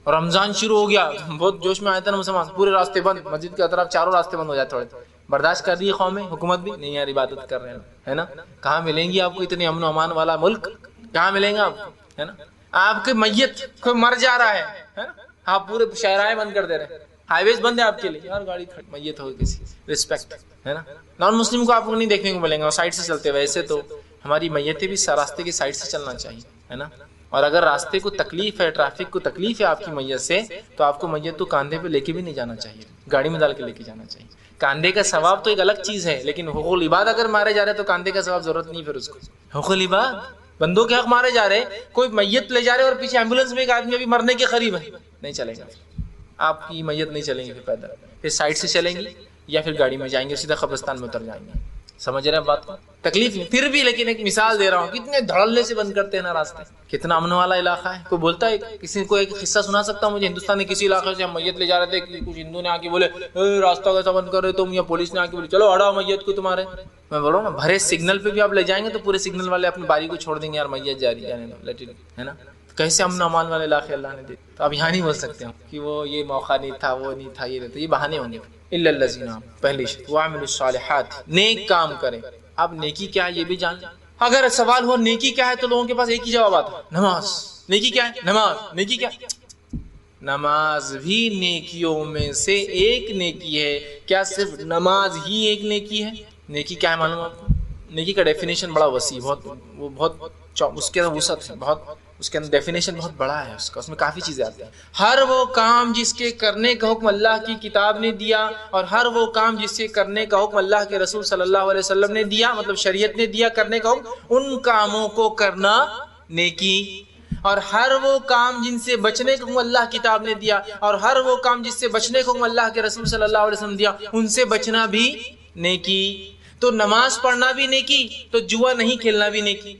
رمضان شروع ہو گیا بہت جوش میں آیا تھا نا مسلمان، پورے راستے بند، مسجد کی اطراف چاروں راستے بند ہو جاتے، تھوڑے برداشت کر دی قومیں، حکومت بھی نہیں یار عبادت کر رہے ہیں، ہے نا؟ کہاں ملیں گی آپ کو اتنے امن و امان والا ملک، کہاں ملیں گا آپ کو، ہے نا؟ آپ کے میت کوئی مر جا رہا ہے نا، آپ پورے شہرائے بند کر دے رہے ہیں، ہائی ویز بند ہے آپ کے لیے، یار گاڑی میت ہو کسی ریسپیکٹ، ہے نا؟ نان مسلم کو آپ کو نہیں دیکھنے کو ملیں گا، سائڈ سے چلتے، ویسے تو ہماری میتیں بھی راستے کی سائڈ سے چلنا چاہیے، ہے نا؟ اور اگر راستے کو تکلیف ہے، ٹریفک کو تکلیف ہے آپ کی میت سے، تو آپ کو میت تو کاندھے پہ لے کے بھی نہیں جانا چاہیے، گاڑی میں ڈال کے لے کے جانا چاہیے۔ کاندھے کا ثواب تو ایک الگ چیز ہے، لیکن حقوق العباد اگر مارے جا رہے تو کاندھے کا ثواب ضرورت نہیں پھر اس کو. حقوق العباد بندوں کے حق مارے جا رہے، کوئی میت لے جا رہے اور پیچھے ایمبولینس میں ایک آدمی ابھی مرنے کے قریب ہے، نہیں چلے گا. آپ کی میت نہیں چلیں گی پھر پیدل، پھر سائڈ سے چلیں گی یا پھر گاڑی میں جائیں گے، سیدھا قبرستان میں اتر جائیں گے. سمجھ رہے ہیں بات کو؟ تکلیف نہیں پھر بھی، لیکن ایک مثال دے رہا ہوں، کتنے دھڑلے سے بند کرتے ہیں نا راستے. کتنا امن والا علاقہ ہے. کوئی بولتا ہے، کسی کو ایک قصہ سنا سکتا ہوں مجھے، ہندوستان کے کسی علاقے سے ہم میت لے جا رہے تھے، کچھ ہندو نے آ کے بولے راستہ کیسا بند کر رہے تم، یا پولیس نے آ کے بولے چلو ہٹاؤ میت کو تمہارے. میں بول رہا ہوں نا، بھرے سگنل پہ بھی آپ لے جائیں گے تو پورے سگنل والے اپنی باری کو چھوڑ دیں گے، یار میت جا رہی ہے نا. کیسے امن و امان والے علاقے اللہ نے دے. تو اب یہاں نہیں بول سکتے ہم کہ وہ یہ موقع نہیں تھا، وہ نہیں تھا، یہ نہیں تھا، یہ بہانے ہوں گے. الا الذین پہلی شرط وعملوا الصالحات، نیک کام کریں. اب نیکی کیا ہے یہ بھی جان لیں. اگر سوال ہو نیکی کیا ہے تو لوگوں کے پاس ایک ہی جواب آتا ہے، نماز. نیکی کیا ہے؟ نماز. نیکی کیا؟ نماز بھی نیکیوں میں سے ایک نیکی ہے. کیا صرف نماز ہی ایک نیکی ہے؟ نیکی کیا ہے معلوم آپ کو؟ نیکی کا ڈیفینیشن بڑا وسیع، بہت اس کے اندر وسعت ہے، بہت اس کے اندر ڈیفینیشن بہت بڑا ہے اس کا، اس میں کافی چیزیں آتی ہیں. ہر وہ کام جس کے کرنے کا حکم اللہ کی کتاب نے دیا، اور ہر وہ کام جس سے کرنے کا حکم اللہ کے رسول صلی اللہ علیہ وسلم نے دیا، مطلب شریعت نے دیا کرنے کا حکم، ان کاموں کو کرنا نیکی. اور ہر وہ کام جن سے بچنے کا حکم اللہ کتاب نے دیا، اور ہر وہ کام جس سے بچنے کا حکم اللہ کے رسول صلی اللہ علیہ وسلم دیا، ان سے بچنا بھی نیکی. تو نماز پڑھنا بھی نیکی، تو جوا نہیں کھیلنا بھی نیکی.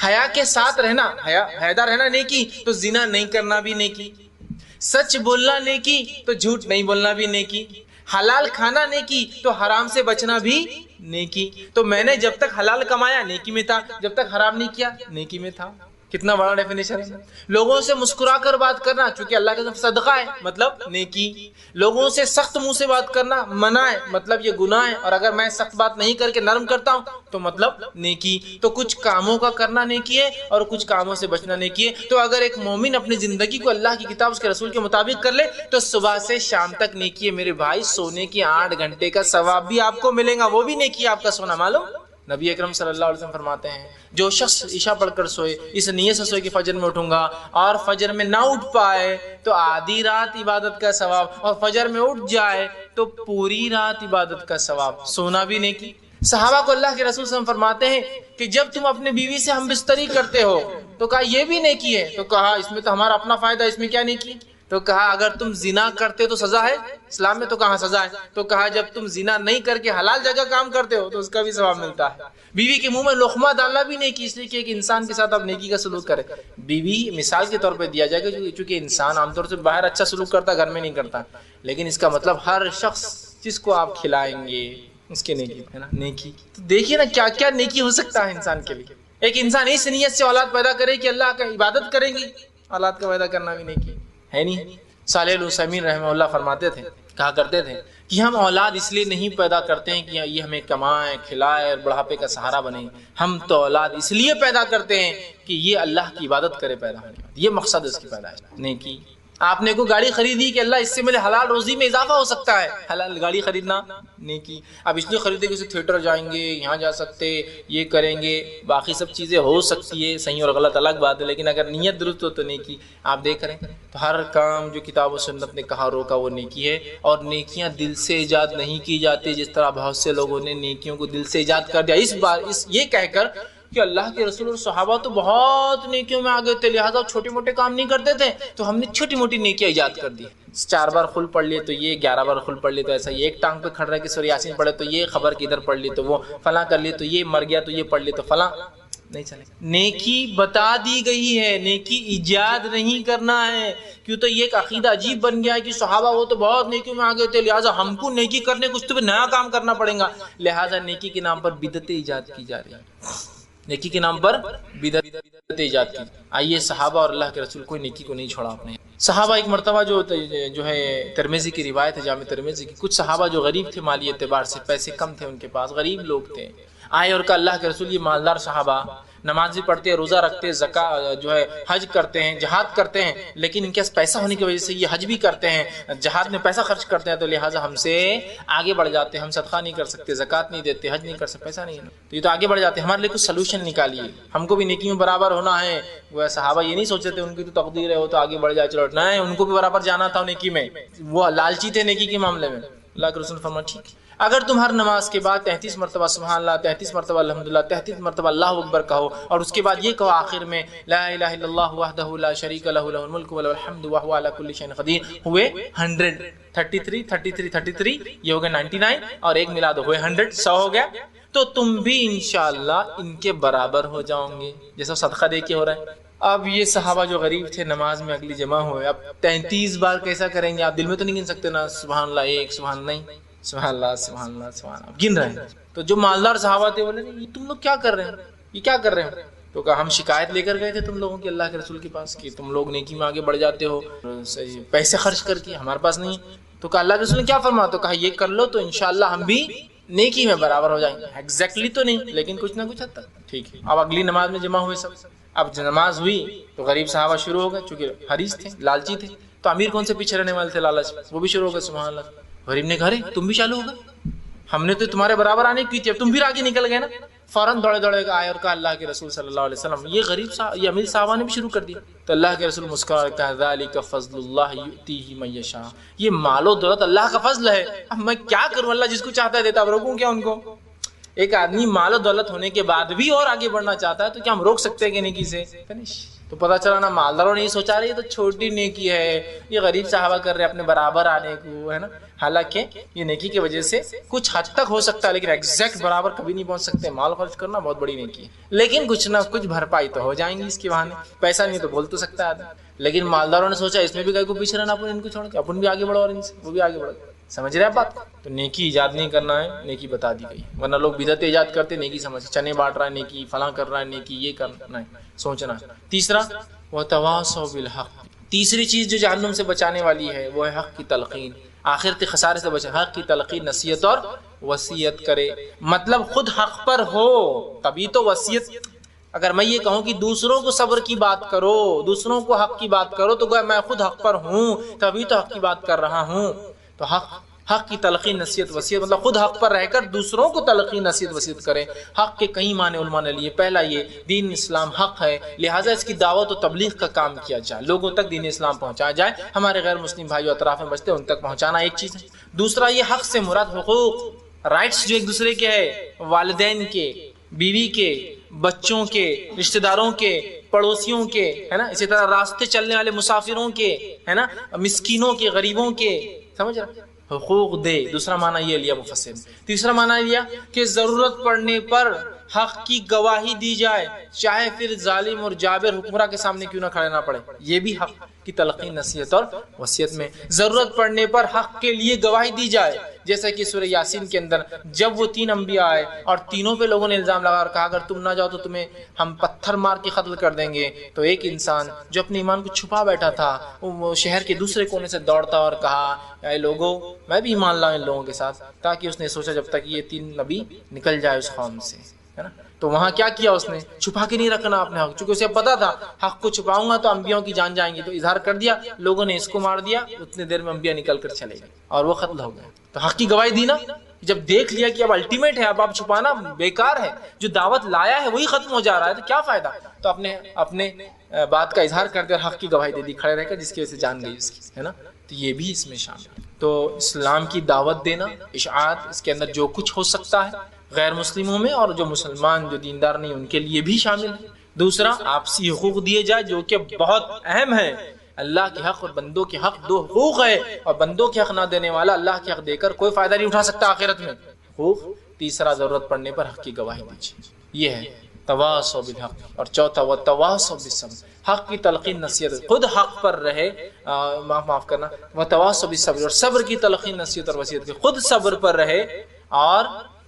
حیا کے ساتھ رہنا، حیادار رہنا نیکی، تو زنا نہیں کرنا بھی نیکی. سچ بولنا نیکی، تو جھوٹ نہیں بولنا بھی نیکی. حلال کھانا نیکی، تو حرام سے بچنا بھی نیکی. تو میں نے جب تک حلال کمایا نیکی میں تھا، جب تک حرام نہیں کیا نیکی میں تھا. کتنا بڑا ڈیفینیشن ہے. لوگوں سے مسکرا کر بات کرنا، چونکہ اللہ کا صدقہ ہے، مطلب نیکی. لوگوں سے سخت منہ سے بات کرنا منع ہے، مطلب یہ گناہ ہے. اور اگر میں سخت بات نہیں کر کے نرم کرتا ہوں تو مطلب نیکی. تو کچھ کاموں کا کرنا نیکی ہے اور کچھ کاموں سے بچنا نیکی ہے. تو اگر ایک مومن اپنی زندگی کو اللہ کی کتاب اس کے رسول کے مطابق کر لے تو صبح سے شام تک نیکی ہے میرے بھائی. سونے کی 8 گھنٹے کا ثواب بھی آپ کو ملے گا، وہ بھی نیکی ہے آپ کا سونا. معلوم نبی اکرم صلی اللہ علیہ وسلم فرماتے ہیں، جو شخص عشاء پڑھ کر سوئے، اس نیت سے سوئے کہ فجر میں اٹھوں گا، اور فجر میں نہ اٹھ پائے تو آدھی رات عبادت کا ثواب، اور فجر میں اٹھ جائے تو پوری رات عبادت کا ثواب. سونا بھی نیکی. صحابہ کو اللہ کے رسول صلی اللہ علیہ وسلم فرماتے ہیں کہ جب تم اپنے بیوی سے ہم بستری کرتے ہو تو کہا یہ بھی نیکی ہے. تو کہا اس میں تو ہمارا اپنا فائدہ، اس میں کیا نیکی؟ تو کہا اگر تم زنا کرتے تو سزا ہے اسلام میں. تو کہاں سزا ہے؟ تو کہا جب تم زنا نہیں کر کے حلال جگہ کام کرتے ہو تو اس کا بھی ثواب ملتا ہے. بیوی کے منہ میں لقمہ ڈالنا بھی نیکی، اس لیے کہ ایک انسان کے ساتھ آپ نیکی کا سلوک کریں. بیوی مثال کے طور پہ دیا جائے گا، چونکہ انسان عام طور سے باہر اچھا سلوک کرتا ہے، گھر میں نہیں کرتا. لیکن اس کا مطلب ہر شخص جس کو آپ کھلائیں گے اس کے نیکی ہے نا، نیکی. تو دیکھیے نا کیا کیا نیکی ہو سکتا ہے انسان کے لیے. ایک انسان اس نیت سے اولاد پیدا کرے کہ اللہ کا عبادت کریں گی، اولاد کا پیدا کرنا بھی نیکی ہے نہیں. صالح العثیمین رحمہ اللہ فرماتے تھے، کہا کرتے تھے کہ ہم اولاد اس لیے نہیں پیدا کرتے ہیں کہ یہ ہمیں کمائے کھلائے اور بڑھاپے کا سہارا بنے. ہم تو اولاد اس لیے پیدا کرتے ہیں کہ یہ اللہ کی عبادت کرے پیدا ہونے. یہ مقصد اس کی پیدائش. نیکی آپ نے کوئی گاڑی خریدی کہ اللہ اس سے میرے حلال روزی میں اضافہ ہو سکتا ہے، حلال گاڑی خریدنا نیکی. اب اس لیے خریدے کہ اسے تھیٹر جائیں گے، یہاں جا سکتے، یہ کریں گے، باقی سب چیزیں ہو سکتی ہے، صحیح اور غلط الگ بات ہے، لیکن اگر نیت درست ہو تو نیکی. آپ دیکھ رہے ہیں تو ہر کام جو کتاب و سنت نے کہا روکا وہ نیکی ہے. اور نیکیاں دل سے ایجاد نہیں کی جاتی، جس طرح بہت سے لوگوں نے نیکیوں کو دل سے ایجاد کر دیا اس بار یہ کہہ کر کہ اللہ کے رسول اور صحابہ تو بہت نیکیوں میں آگے تھے، لہٰذا چھوٹے موٹے کام نہیں کرتے تھے، تو ہم نے چھوٹی موٹی نیکیاں ایجاد کر دی. 4 بار خل پڑھ لیے تو یہ، 11 بار خل پڑھ لیے تو ایسا، یہ ایک ٹانگ پہ کھڑ رہے کہ سورہ یاسین پڑھے تو یہ، خبر کی ادھر پڑھ لی تو وہ، فلاں کر لی تو یہ، مر گیا تو یہ پڑھ لی تو فلاں. نہیں چلے. نیکی بتا دی گئی ہے، نیکی ایجاد نہیں کرنا ہے. کیوں تو یہ ایک عقیدہ عجیب بن گیا ہے کہ صحابہ وہ تو بہت نیکیوں میں آگے تھے، لہٰذا ہم کو نیکی کرنے کچھ تو نیا کام کرنا پڑے گا. لہٰذا نیکی کے نام پر بدعتیں ایجاد کی جا رہی ہیں. نیکی کے نام پر بدعت ایجاد کی. آئیے صحابہ اور اللہ کے رسول کوئی نیکی کو نہیں چھوڑا آپ نے. صحابہ ایک مرتبہ جو ہے ترمذی کی روایت ہے، جامع ترمذی کی، کچھ صحابہ جو غریب تھے مالی اعتبار سے، پیسے کم تھے ان کے پاس، غریب لوگ تھے، آئے اور کہا اللہ کے رسول یہ مالدار صحابہ نماز بھی پڑھتے ہیں، روزہ رکھتے ہیں، زکات جو ہے حج کرتے ہیں، جہاد کرتے ہیں، لیکن ان کے پاس پیسہ ہونے کی وجہ سے یہ حج بھی کرتے ہیں، جہاد میں پیسہ خرچ کرتے ہیں، تو لہٰذا ہم سے آگے بڑھ جاتے ہیں. ہم صدقہ نہیں کر سکتے، زکات نہیں دیتے، حج نہیں کر سکتے، پیسہ نہیں ہے، تو یہ تو آگے بڑھ جاتے ہیں. ہمارے لیے کچھ سلوشن نکالیے، ہم کو بھی نیکی میں برابر ہونا ہے. وہ صحابہ یہ نہیں سوچتے تھے ان کی تو تقدیر ہے وہ تو آگے بڑھ جائے، چلو نہیں، ان کو بھی برابر جانا تھا نیکی میں. وہ لالچی تھے نیکی کے معاملے میں. اللہ کے رسول فرمایا ٹھیک ہے، اگر تم ہر نماز کے بعد 33 مرتبہ سبحان اللہ، 33 مرتبہ الحمدللہ، 33 مرتبہ اللہ اکبر کہو اور اس کے بعد یہ کہو آخر میں لا الہ الا اللہ وحدہ لا شریک لہ لہ الملک وله الحمد وهو على كل شيء قدیر، ہوئے 100، 33 یہ ہو گئے 99 اور ایک ملا دو ہوئے 100، 100 ہو گیا، تو تم بھی انشاءاللہ ان کے برابر ہو جاؤ گے جیسا صدقہ دے کے ہو رہا ہے۔ اب یہ صحابہ جو غریب تھے نماز میں اگلی جمع ہوئے، اب 33 بار کیسا کریں گے؟ آپ دل میں تو نہیں گن سکتے نا سبحان اللہ ایک، سبحان اللہ نہیں، سبحان اللہ سبحان اللہ سبحان اللہ گن رہے ہیں۔ تو جو مالدار صحابہ تھے بولے یہ تم لوگ کیا کر رہے ہیں، یہ کیا کر رہے ہیں؟ تو کہا ہم شکایت لے کر گئے تھے تم لوگوں کے اللہ کے رسول کے پاس کہ تم لوگ نیکی میں آگے بڑھ جاتے ہو پیسے خرچ کر کے، ہمارے پاس نہیں۔ تو کہا اللہ کے رسول نے کیا فرمایا؟ تو کہا یہ کر لو تو انشاءاللہ ہم بھی نیکی میں برابر ہو جائیں گے، ایگزیکٹلی تو نہیں لیکن کچھ نہ کچھ حد تک ٹھیک ہے۔ اب اگلی نماز میں جمع ہوئے سب، اب نماز ہوئی تو غریب صحابہ شروع ہو گئے، چونکہ حریص تھے لالچی تھے، تو امیر کون سے پیچھے رہنے والے تھے لالچ، وہ بھی شروع ہو گئے سبحان اللہ۔ غریب نے کہا ارے تم بھی چالو ہو گئے، ہم نے تو تمہارے برابر آنے کی تھی اب تم بھی آگے نکل گئے نا۔ فوراً دوڑے دوڑے آئے اور کہا اللہ کے رسول صلی اللہ علیہ وسلم یہ غریب یہ امیر صحابہ نے بھی شروع کر دیا۔ تو اللہ کے رسول مسکرا کہا ذالک فضل اللہ یؤتیہ من یشاء، یہ مال و دولت اللہ کا فضل ہے، اب میں کیا کروں، اللہ جس کو چاہتا ہے دیتا، اب روکوں کیا ان کو؟ ایک آدمی مال و دولت ہونے کے بعد بھی اور آگے بڑھنا چاہتا ہے تو کیا ہم روک سکتے ہیں کہ نیکی سے؟ تو پتہ چلا نا مالداروں نے یہ سوچا رہے یہ تو چھوٹی نیکی ہے، یہ غریب صحابہ کر رہے اپنے برابر آنے کو، ہے نا، حالانکہ یہ نیکی کی وجہ سے کچھ حد تک ہو سکتا ہے لیکن ایگزیکٹ برابر کبھی نہیں پہنچ سکتے۔ مال خرچ کرنا بہت بڑی نیکی ہے لیکن کچھ نہ کچھ بھرپائی تو ہو جائیں گی اس کے بہانے، پیسہ نہیں تو بول تو سکتا ہے آدمی، لیکن مالداروں نے سوچا اس میں بھی کہیں کو پیچھے رہنا، اپن ان کو چھوڑ کے اپن بھی آگے بڑھو اور ان سے وہ بھی آگے بڑھو، سمجھ رہے ہیں بات؟ تو نیکی ایجاد نہیں کرنا ہے، نیکی بتا دی گئی، ورنہ لوگ بدعت ایجاد کرتے نیکی سمجھ، چنے بانٹ رہا ہے نیکی، فلاں کر رہا ہے نیکی، یہ کرنا ہے سوچنا۔ تیسرا وتواصوا بالحق، تیسری چیز جو جہنم سے بچانے والی ہے وہ ہے حق کی تلقین، آخرت خسارے سے بچے، حق کی تلقین نصیحت اور وصیت کرے، مطلب خود حق پر ہو تبھی تو وصیت۔ اگر میں یہ کہوں کہ دوسروں کو صبر کی بات کرو، دوسروں کو حق کی بات کرو، تو میں خود حق پر ہوں تبھی تو حق کی بات کر رہا ہوں۔ تو حق کی تلقین نصیحت وصیت مطلب خود حق پر رہ کر دوسروں کو تلقین نصیحت وصیت کریں۔ حق کے کئی معنی علماء نے لیے، پہلا یہ دین اسلام حق ہے لہٰذا اس کی دعوت و تبلیغ کا کام کیا جائے، لوگوں تک دین اسلام پہنچایا جائے، ہمارے غیر مسلم بھائیو اطراف میں بچتے ان تک پہنچانا ایک چیز ہے۔ دوسرا یہ حق سے مراد حقوق، رائٹس جو ایک دوسرے کے ہے، والدین کے، بیوی کے، بچوں کے، رشتہ داروں کے، پڑوسیوں کے، ہے نا، اسی طرح راستے چلنے والے مسافروں کے، ہے نا، مسکینوں کے، غریبوں کے، سمجھ رہا حقوق دے۔ دوسرا معنی یہ لیا مفسر نے۔ تیسرا معنی لیا کہ ضرورت پڑنے پر حق کی گواہی دی جائے، چاہے پھر ظالم اور جابر حکمراں کے سامنے کیوں نہ کھڑے نہ پڑے، یہ بھی حق کی تلقین نصیحت اور وصیت میں۔ ضرورت پڑنے پر حق کے لیے گواہی دی جائے، جیسا کہ سورہ یاسین کے اندر جب وہ 3 انبیاء آئے اور تینوں پہ لوگوں نے الزام لگا اور کہا اگر تم نہ جاؤ تو تمہیں ہم پتھر مار کے قتل کر دیں گے، تو ایک انسان جو اپنے ایمان کو چھپا بیٹھا تھا وہ شہر کے دوسرے کونے سے دوڑتا اور کہا اے لوگوں میں بھی ایمان لاؤں ان لوگوں کے ساتھ، تاکہ اس نے سوچا جب تک یہ 3 نبی نکل جائے اس قوم سے، ہے نا۔ تو وہاں کیا کیا اس نے، چھپا کے نہیں رکھنا اپنے حق، چونکہ اسے پتا تھا حق کو چھپاؤں گا تو انبیاءوں کی جان جائیں گی، تو اظہار کر دیا، لوگوں نے اس کو مار دیا، اتنے دیر میں انبیاء نکل کر چلے گئے اور وہ قتل ہو گئے۔ تو حق کی گواہی دی نا، جب دیکھ لیا کہ اب الٹیمیٹ ہے، اب آپ چھپانا بیکار ہے، جو دعوت لایا ہے وہی ختم ہو جا رہا ہے، تو کیا فائدہ، تو اپنے بات کا اظہار کر کر حق کی گواہی دے دی کھڑے رہ کر، جس کی وجہ سے جان گئی اس کی، ہے نا۔ تو یہ بھی اس میں شامل ہے۔ تو اسلام کی دعوت دینا، اشاعت، اس کے اندر جو کچھ ہو سکتا ہے غیر مسلموں میں اور جو مسلمان جو دیندار نہیں ان کے لیے بھی شامل ہے۔ دوسرا آپسی حقوق دیے جائے جو کہ بہت اہم ہے، اللہ کے حق اور بندوں کے حق 2 حقوق ہے، اور بندوں کے حق نہ دینے والا اللہ کے حق دے کر کوئی فائدہ نہیں اٹھا سکتا آخرت میں، حقوق۔ تیسرا ضرورت پڑنے پر حق کی گواہی دیجیے، یہ ہے تواصوا بالحق۔ اور چوتھا وتواصوا بالصبر، حق کی تلقین نصیحت، خود حق پر رہے، معاف کرنا، وتواصوا بالصبر، اور صبر کی تلقین نصیحت اور وصیت کی، خود صبر پر رہے اور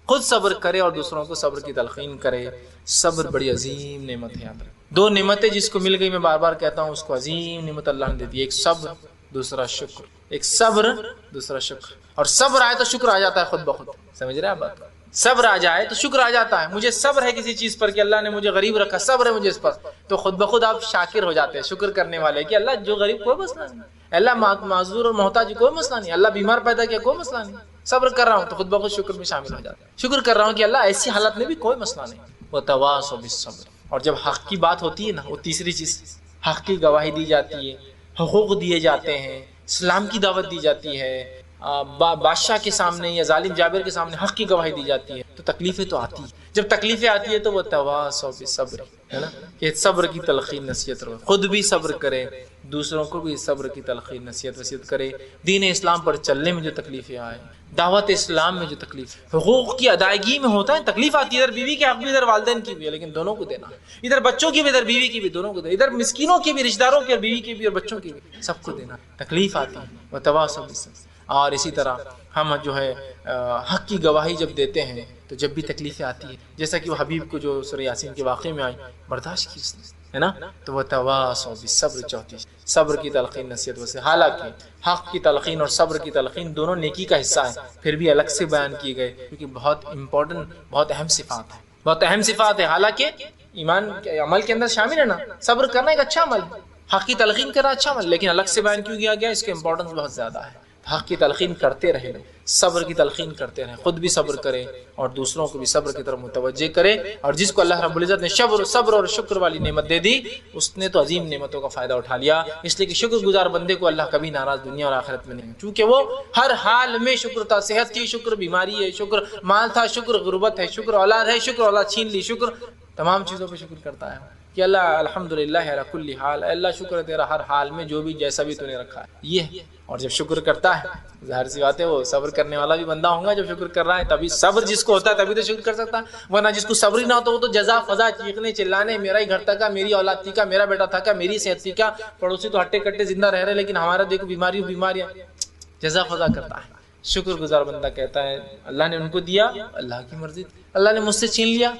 خود صبر کرے اور دوسروں کو صبر کی تلقین کرے۔ صبر بڑی عظیم نعمت ہے، یاد رکھیں 2 نعمتیں جس کو مل گئی، میں بار بار کہتا ہوں اس کو عظیم نعمت اللہ نے دے دی، ایک صبر دوسرا شکر، ایک صبر دوسرا شکر، اور صبر آئے تو شکر آ جاتا ہے خود بخود، سمجھ رہے ہیں بات، صبر آ جائے تو شکر آ جاتا ہے۔ مجھے صبر ہے کسی چیز پر کہ اللہ نے مجھے غریب رکھا، صبر ہے مجھے اس پر، تو خود بخود آپ شاکر ہو جاتے ہیں، شکر کرنے والے کہ اللہ جو غریب کوئی مسئلہ نہیں، اللہ معذور اور محتاج کوئی مسئلہ نہیں، اللہ بیمار پیدا کیا کوئی مسئلہ نہیں، صبر کر رہا ہوں تو خود بخود شکر میں شامل ہو جاتا ہے، شکر کر رہا ہوں کہ اللہ ایسی حالت میں بھی کوئی مسئلہ نہیں، وتواصوا بالصبر۔ اور جب حق کی بات ہوتی ہے نا، وہ تیسری چیز حق کی گواہی دی جاتی ہے، حقوق دیے جاتے ہیں، اسلام کی دعوت دی جاتی ہے، بادشاہ کے سامنے یا ظالم جابر کے سامنے حق کی گواہی دی جاتی ہے تو تکلیفیں تو آتی ہیں. جب تکلیفیں آتی ہے تو وہ تواصوا بالصبر ہے نا کہ صبر کی تلقین نصیحت رو، خود بھی صبر کرے، دوسروں کو بھی صبر کی تلقین نصیحت وصیت کرے. دین اسلام پر چلنے میں جو تکلیفیں آئے، دعوت اسلام میں جو تکلیف، حقوق کی ادائیگی میں ہوتا ہے تکلیف آتی ہے. ادھر بیوی کے حق بھی، ادھر والدین کی بھی ہے، لیکن دونوں کو دینا. ادھر بچوں کی بھی، ادھر بیوی کی بھی، دونوں کو دینا. ادھر مسکینوں کی بھی، رشتہ داروں کی، اور بیوی کی بھی اور بچوں کی بھی، سب کو دینا. تکلیف آتی ہے وتواصوا بالصبر. اور اسی طرح ہم جو ہے حق کی گواہی جب دیتے ہیں تو جب بھی تکلیفیں آتی ہے، جیسا کہ وہ حبیب کو جو سورہ یاسین کے واقعے میں آئی، برداشت کی اس نے، ہے نا. تو وہ تواصوا بالصبر، چوتھی صبر کی تلقین نصیحت وصیت. حالانکہ حق کی تلقین اور صبر کی تلقین دونوں نیکی کا حصہ ہے، پھر بھی الگ سے بیان کیے گئے کیونکہ بہت امپورٹنٹ، بہت اہم صفات ہے، بہت اہم صفات ہے. حالانکہ ایمان کے عمل کے اندر شامل ہے نا، صبر کرنا ایک اچھا عمل ہے، حق کی تلقین کرنا اچھا عمل، لیکن الگ سے بیان کیوں کیا گیا؟ اس کے امپورٹنس بہت زیادہ ہے. حق کی تلقین کرتے رہے، صبر کی تلقین کرتے رہے، خود بھی صبر کرے اور دوسروں کو بھی صبر کی طرف متوجہ کرے. اور جس کو اللہ رب العزت نے صبر اور شکر والی نعمت دے دی، اس نے تو عظیم نعمتوں کا فائدہ اٹھا لیا. اس لیے کہ شکر گزار بندے کو اللہ کبھی ناراض دنیا اور آخرت میں نہیں، چونکہ وہ ہر حال میں شکر تھا. صحت تھی شکر، بیماری ہے شکر، مال تھا شکر، غربت ہے شکر، اولاد ہے شکر، اولاد چھین لی شکر، تمام چیزوں پہ شکر کرتا ہے کہ اللہ الحمدللہ علی کل حال، اللہ شکر ہے تیرا ہر حال میں، جو بھی جیسا بھی تو نے رکھا ہے یہ. اور جب شکر کرتا ہے ظاہر سی بات ہے وہ صبر کرنے والا بھی بندہ ہوگا. جب شکر کر رہا ہے تبھی صبر جس کو ہوتا ہے تبھی تو شکر کر سکتا ہے، ورنہ جس کو صبر ہی نہ ہوتا وہ تو جزا فضا چیخنے چلانے، میرا ہی گھر تھا کا، میری اولاد تھی کا، میرا بیٹا تھا کا، میری صحت تھی کا، پڑوسی تو ہٹے کٹے زندہ رہ رہے لیکن ہمارا دیکھو بیماریاں، جزا فضا کرتا ہے. شکر گزار بندہ کہتا ہے اللہ نے ان کو دیا، اللہ کی مرضی، اللہ نے مجھ سے چھین لیا،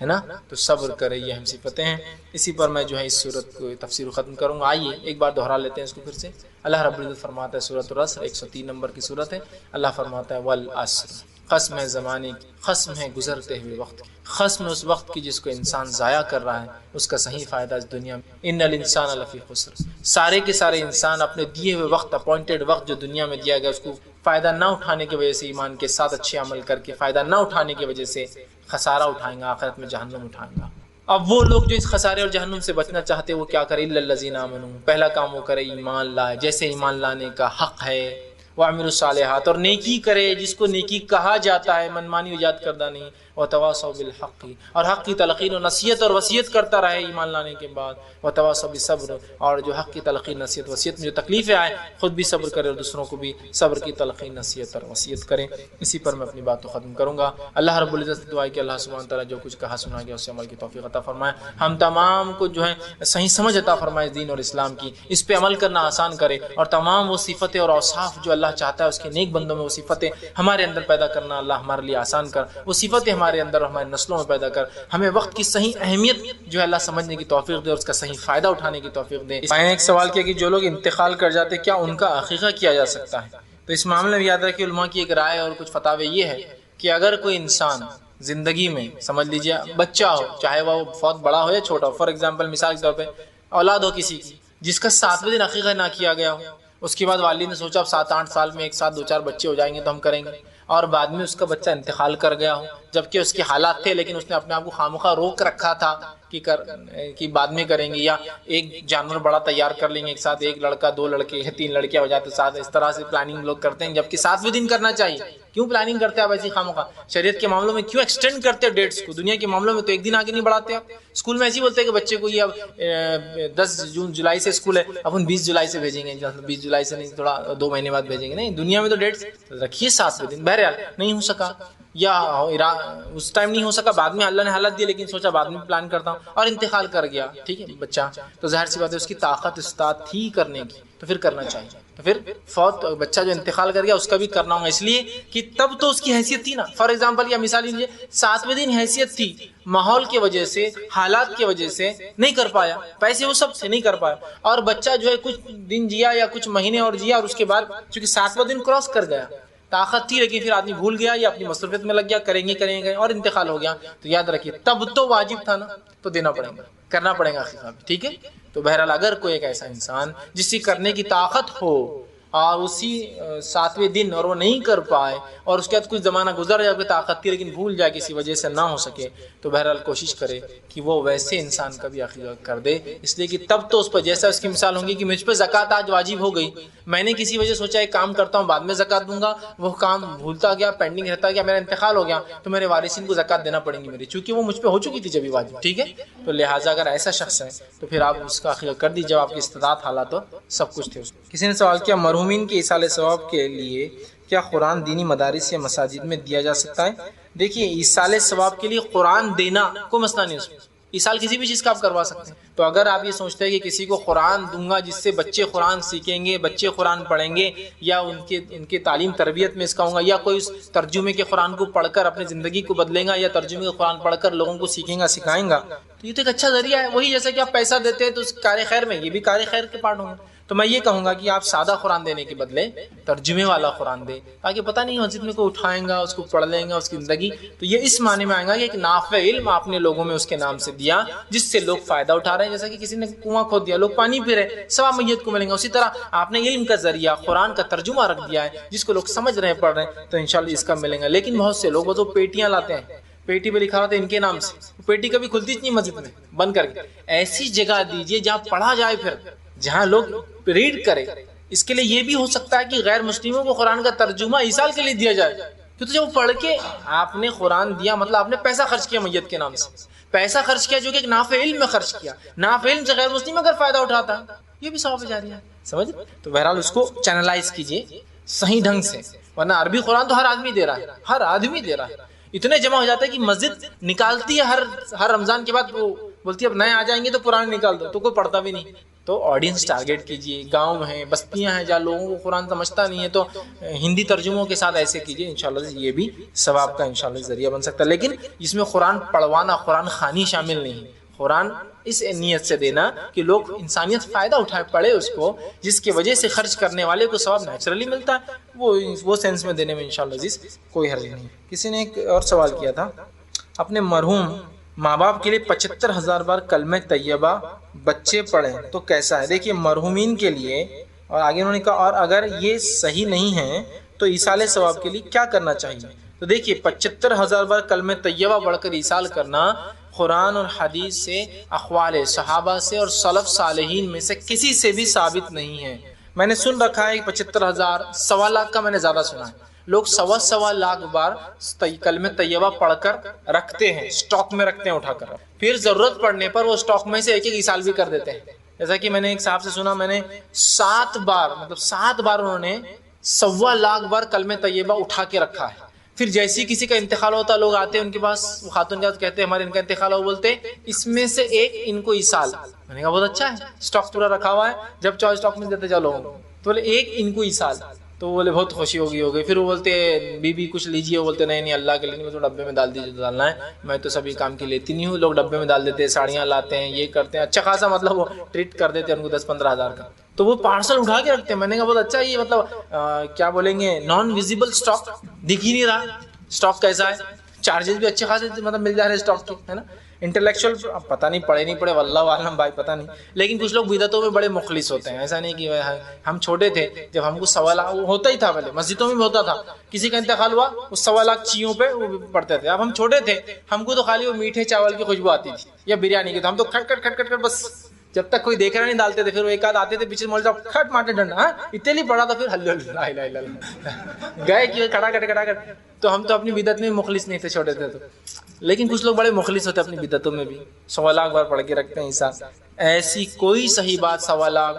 ہے نا. تو صبر کرے، یہ ہم صفتیں ہیں. اسی پر میں جو ہے اس صورت کو تفسیر ختم کروں گا. آئیے ایک بار دہرا لیتے ہیں اس کو پھر سے. اللہ رب العزت فرماتا ہے سورۃ العصر، 103 نمبر کی صورت ہے. اللہ فرماتا ہے والعصر، قسم ہے زمانے کی، قسم ہے گزرتے ہوئے وقت کی، قسم اس وقت کی جس کو انسان ضائع کر رہا ہے، اس کا صحیح فائدہ اس دنیا میں. ان الانسان لفی خسر، سارے کے سارے انسان اپنے دیے ہوئے وقت، اپوائنٹڈ وقت جو دنیا میں دیا گیا، اس کو فائدہ نہ اٹھانے کی وجہ سے، ایمان کے ساتھ اچھے عمل کر کے فائدہ نہ اٹھانے کی وجہ سے خسارہ اٹھائیں گا، آخرت میں جہنم اٹھائیں گا. اب وہ لوگ جو اس خسارے اور جہنم سے بچنا چاہتے وہ کیا کریں؟ الا الذین آمنوا، پہلا کام وہ کرے ایمان لائے، جیسے ایمان لانے کا حق ہے. وعملوا الصالحات، اور نیکی کرے جس کو نیکی کہا جاتا ہے، منمانی ایجاد کردہ نہیں. وتواصوا بالحق، اور حق کی تلقین و نصیحت اور وصیت کرتا رہے ایمان لانے کے بعد. وتواصوا بالصبر، اور جو حق کی تلقین نصیحت وصیت میں جو تکلیفیں آئے خود بھی صبر کرے اور دوسروں کو بھی صبر کی تلقین نصیحت اور وصیت کریں. اسی پر میں اپنی بات کو ختم کروں گا. اللہ رب العزت سے دعا ہے کہ اللہ سبحانہ تعالیٰ جو کچھ کہا سنا گیا اس سے عمل کی توفیق عطا فرمائے. ہم تمام کو جو ہے صحیح سمجھ عطا فرمائے دین اور اسلام کی، اس پہ عمل کرنا آسان کرے، اور تمام وہ صفتیں اور اوصاف جو اللہ چاہتا ہے اس کے نیک بندوں میں وہ صفتیں ہمارے اندر پیدا کرنا اللہ ہمارے لیے آسان کر. وہ صفتیں ہمارے اندر اور ہمارے نسلوں میں پیدا کر. ہمیں وقت کی صحیح اہمیت جو ہے اللہ سمجھنے کی توفیق دے اور اس کا صحیح فائدہ اٹھانے کی توفیق دے. میں نے ایک سوال کیا کہ جو لوگ انتقال کر جاتے کیا ان کا عقیقہ کیا جا سکتا ہے؟ تو اس معاملے میں یاد رکھیے علماء کی ایک رائے اور کچھ فتاوی یہ ہے کہ اگر کوئی انسان زندگی میں سمجھ لیجیے بچہ ہو، چاہے وہ بہت بڑا ہو یا چھوٹا ہو، فار ایگزامپل مثال کے طور پہ اولاد ہو کسی کی جس کا 7ویں دن عقیقہ نہ کیا گیا ہو، اس کے بعد والد نے سوچا اب 7-8 سال میں ایک ساتھ 2-4 بچے ہو جائیں گے تو ہم کریں گے، اور بعد میں اس کا بچہ انتقال کر گیا ہو جبکہ اس کے حالات تھے لیکن اس نے اپنے آپ کو خامخواہ روک رکھا تھا کہ بعد میں کریں گے، یا ایک جانور بڑا تیار کر لیں گے ایک ساتھ، 1 لڑکا 2 لڑکے 3 لڑکیاں ہو جاتے ساتھ، اس طرح سے پلاننگ لوگ کرتے ہیں جبکہ 7ویں دن کرنا چاہیے. کیوں پلاننگ کرتے ہیں آپ ایسی خامخواہ؟ شریعت کے معاملوں میں کیوں ایکسٹینڈ کرتے ہیں ڈیٹس کو؟ دنیا کے معاملوں میں تو 1 دن آگے نہیں بڑھاتے. آپ اسکول میں ایسے بولتے ہیں کہ بچے کو یہ اب 10 جولائی سے اسکول ہے، اپن 20 جولائی سے بھیجیں گے، 20 جولائی سے نہیں، تھوڑا 2 مہینے بعد بھیجیں گے. نہیں، دنیا میں تو ڈیٹس رکھیے 7ویں دن. بہرحال نہیں ہو سکا یا اس ٹائم نہیں ہو سکا، بعد میں اللہ نے حالت دی لیکن سوچا بعد میں پلان کرتا ہوں اور انتقال کر گیا، ٹھیک ہے بچہ، تو ظاہر سی بات ہے اس کی طاقت استاد تھی کرنے کی تو پھر کرنا چاہیے. تو پھر فوت بچہ جو انتقال کر گیا اس کا بھی کرنا ہوگا، اس لیے کہ تب تو اس کی حیثیت تھی نا. فار ایگزامپل یا مثال لیجیے 7ویں دن حیثیت تھی، ماحول کی وجہ سے حالات کی وجہ سے نہیں کر پایا، پیسے وہ سب سے نہیں کر پایا، اور بچہ جو ہے کچھ دن جیا یا کچھ مہینے اور جیا اور اس کے بعد چونکہ 7واں دن کراس کر گیا، طاقت تھی لیکن پھر آدمی بھول گیا یا اپنی مصروفیت میں لگ گیا، کریں گے اور انتقال ہو گیا، تو یاد رکھیے تب تو واجب تھا نا، تو دینا پڑے گا، کرنا پڑے گا عقیقہ بھی، ٹھیک ہے. تو بہرحال اگر کوئی ایک ایسا انسان جس کی کرنے کی طاقت ہو اور اسی 7ویں دن اور وہ نہیں کر پائے اور اس کے بعد کچھ زمانہ گزر جائے کہ طاقت تھی لیکن بھول جائے کسی وجہ سے نہ ہو سکے، تو بہرحال کوشش کرے کہ وہ ویسے انسان کا بھی عقیقہ کر دے، اس لیے کہ تب تو اس پر جیسا اس کی مثال ہوں گی کہ مجھ پہ زکوٰۃ آج واجب ہو گئی، میں نے کسی وجہ سوچا ایک کام کرتا ہوں بعد میں زکوٰۃ دوں گا، وہ کام بھولتا گیا، پینڈنگ رہتا گیا، میرا انتقال ہو گیا تو میرے وارثین کو زکوٰۃ دینا پڑیں گی میری، چونکہ وہ مجھ پہ ہو چکی تھی جبھی واجب، ٹھیک ہے؟ تو لہٰذا اگر ایسا شخص ہے تو پھر آپ اس کا عقیقہ کر دیجیے جب آپ کی استطاعت حالات ہو، سب کچھ تھے۔ کسی نے سوال کیا مرحومین کے ایصال ثواب کے لیے کیا قرآن دینی مدارس یا مساجد میں دیا جا سکتا ہے؟ دیکھیے ایصال ثواب کے لیے قرآن دینا کوئی مسئلہ نہیں، اس میں ایصال کسی بھی چیز کا آپ کروا سکتے ہیں۔ تو اگر آپ یہ سوچتے ہیں کہ کسی کو قرآن دوں گا جس سے بچے قرآن سیکھیں گے، بچے قرآن پڑھیں گے، یا ان کے تعلیم تربیت میں اس کا ہوں گا، یا کوئی اس ترجمے کے قرآن کو پڑھ کر اپنی زندگی کو بدلے گا، یا ترجمے کے قرآن پڑھ کر لوگوں کو سیکھیں گا، سکھائیں گا، تو یہ تو ایک اچھا ذریعہ ہے۔ وہی جیسے کہ آپ پیسہ دیتے ہیں تو اس کار خیر میں یہ بھی کار خیر کے پارٹ ہوں گے۔ تو میں یہ کہوں گا کہ آپ سادہ قرآن دینے کے بدلے ترجمے والا قرآن دیں، تاکہ پتہ نہیں مسجد میں کوئی اٹھائیں گا، اس کو پڑھ لیں گا، اس کی زندگی، تو یہ اس معنی میں آئے گا کہ ایک نافع علم آپ نے لوگوں میں اس کے نام سے دیا جس سے لوگ فائدہ اٹھا رہے ہیں، جیسا کہ کسی نے کنواں کھود دیا، لوگ پانی پی رہے، ثواب میت کو ملیں گا، اسی طرح آپ نے علم کا ذریعہ قرآن کا ترجمہ رکھ دیا ہے جس کو لوگ سمجھ رہے ہیں، پڑھ رہے ہیں، تو انشاءاللہ اس کا ملیں گا۔ لیکن بہت سے لوگ وہ تو پیٹیاں لاتے ہیں، پیٹی پہ لکھا ہوتا ہے ان کے نام سے، پیٹی کبھی کھلتی نہیں مسجد میں، بند کر کے ایسی جگہ دیجیے جہاں پڑھا جائے، پھر جہاں لوگ ریڈ کرے۔ اس کے لیے یہ بھی ہو سکتا ہے کہ غیر مسلموں کو قرآن کا ترجمہ ایصال کے لیے دیا جائے، کیونکہ جب وہ پڑھ کے آپ نے قرآن دیا مطلب آپ نے پیسہ خرچ کیا میت کے نام سے، پیسہ خرچ کیا جو کہ ایک نافع علم میں خرچ کیا، نافع علم سے غیر مسلم اگر فائدہ اٹھاتا ہے یہ بھی ثواب جاری ہے، سمجھ؟ تو بہرحال اس کو چینلائز کیجیے صحیح ڈھنگ سے، ورنہ عربی قرآن تو ہر آدمی دے رہا ہے، ہر آدمی دے رہا ہے، اتنے جمع ہو جاتے ہیں کہ مسجد نکالتی ہے ہر رمضان کے بعد، وہ بولتی ہے اب نئے آ جائیں گے تو پرانے نکال دو، تو کوئی پڑھتا بھی نہیں۔ تو آڈینس ٹارگیٹ کیجیے، گاؤں ہیں، بستیاں ہیں جہاں لوگوں کو قرآن سمجھتا نہیں ہے، تو ہندی ترجموں کے ساتھ ایسے کیجیے، انشاءاللہ یہ بھی ثواب کا انشاءاللہ ذریعہ بن سکتا ہے۔ لیکن اس میں قرآن پڑھوانا، قرآن خوانی شامل نہیں، قرآن اس نیت سے دینا کہ لوگ انسانیت فائدہ اٹھائے، پڑھے اس کو، جس کی وجہ سے خرچ کرنے والے کو ثواب نیچرلی ملتا ہے، وہ سینس میں دینے میں انشاءاللہ عزیز کوئی حرج نہیں۔ کسی نے ایک اور سوال کیا تھا، اپنے مرحوم ماں باپ کے لیے 75,000 بار کلمہ طیبہ بچے پڑھیں تو کیسا ہے؟ دیکھیے مرحومین کے لیے، اور آگے انہوں نے کہا اور اگر یہ صحیح نہیں ہے تو ایصال ثواب کے لیے کیا کرنا چاہیے؟ تو دیکھیے 75,000 بار کلمہ طیبہ پڑھ کر ایصال کرنا قرآن اور حدیث سے، اقوال صحابہ سے اور سلف صالحین میں سے کسی سے بھی ثابت نہیں ہے۔ میں نے سن رکھا ہے 75,000، 1.25 لاکھ کا میں نے زیادہ سنا ہے، لوگ 1.25 لاکھ بار کلمہ طیبہ پڑھ کر رکھتے ہیں، سٹاک میں رکھتے ہیں اٹھا کر، پھر ضرورت پڑنے پر وہ سٹاک میں سے ایک ایصال بھی کر دیتے ہیں۔ جیسا کہ میں نے ایک صاحب سے سنا، میں نے 7 بار انہوں نے 1.25 لاکھ بار کلمہ طیبہ اٹھا کے رکھا ہے، پھر جیسی کسی کا انتقال ہوتا لوگ آتے ہیں ان کے پاس، وہ خاتون کے پاس کہتے ہیں ہمارے ان کا انتقال ہو، بولتے اس میں سے ایک ان کو ایصال۔ میں نے کہا بہت اچھا ہے، سٹاک پورا رکھا ہوا ہے، جب چاہو سٹاک میں دیتے جاؤ لوگوں کو، تو بولے ایک ان کو ایصال، تو بولے بہت خوشی ہوگی۔ پھر وہ بولتے بی کچھ لیجیے، وہ بولتے نہیں اللہ کے لیے نہیں، تو ڈبے میں ڈال دیجیے، ڈالنا ہے، میں تو سبھی کام کی لیتی نہیں ہوں۔ لوگ ڈبے میں ڈال دیتے ہیں، ساڑیاں لاتے ہیں، یہ کرتے ہیں، اچھا خاصا مطلب وہ ٹریٹ کر دیتے ہیں ان کو 10-15 ہزار کا، تو وہ پارسل اٹھا کے رکھتے ہیں۔ میں نے کہا بہت اچھا، یہ مطلب کیا بولیں گے، نان ویزیبل اسٹاک، دکھ ہی نہیں رہا اسٹاک کیسا ہے، چارجز بھی اچھے خاصے مطلب مل جا رہے اسٹاک کے، ہے نا۔ انٹلیکچوئل پتہ نہیں پڑھے نہیں پڑھے، واللہ عالم بھائی پتہ نہیں، لیکن کچھ لوگ بدعتوں میں بڑے مخلص ہوتے ہیں۔ ایسا نہیں کہ ہم چھوٹے تھے جب ہم کو 1.25 لاکھ ہوتا ہی تھا، پہلے مسجدوں میں بھی ہوتا تھا، کسی کا انتقال ہوا وہ 1.25 لاکھ چیوں پہ وہ پڑھتے تھے۔ اب ہم چھوٹے تھے، ہم کو تو خالی وہ میٹھے چاول کی خوشبو آتی تھی یا بریانی کی، تو ہم تو کھٹ کھٹ کھٹ کھٹ بس جب تک کوئی دیکھ رہا نہیں ڈالتے تھے، پھر وہ ایک آدھ آتے تھے پیچھے مولوی صاحب کھٹ مارتے ڈنڈا، ہاں اتنے پڑا تھا، پھر لا الہ الا اللہ گئے کہ کھڑا کٹ، تو ہم تو اپنی بدعت میں مخلص نہیں تھے، چھوٹے تھے تو، لیکن کچھ لوگ بڑے مخلص ہوتے اپنی بدعتوں میں بھی، 1.25 لاکھ بار پڑھ کے رکھتے ہیں ایسا۔ ایسی کوئی صحیح بات 1.25 لاکھ،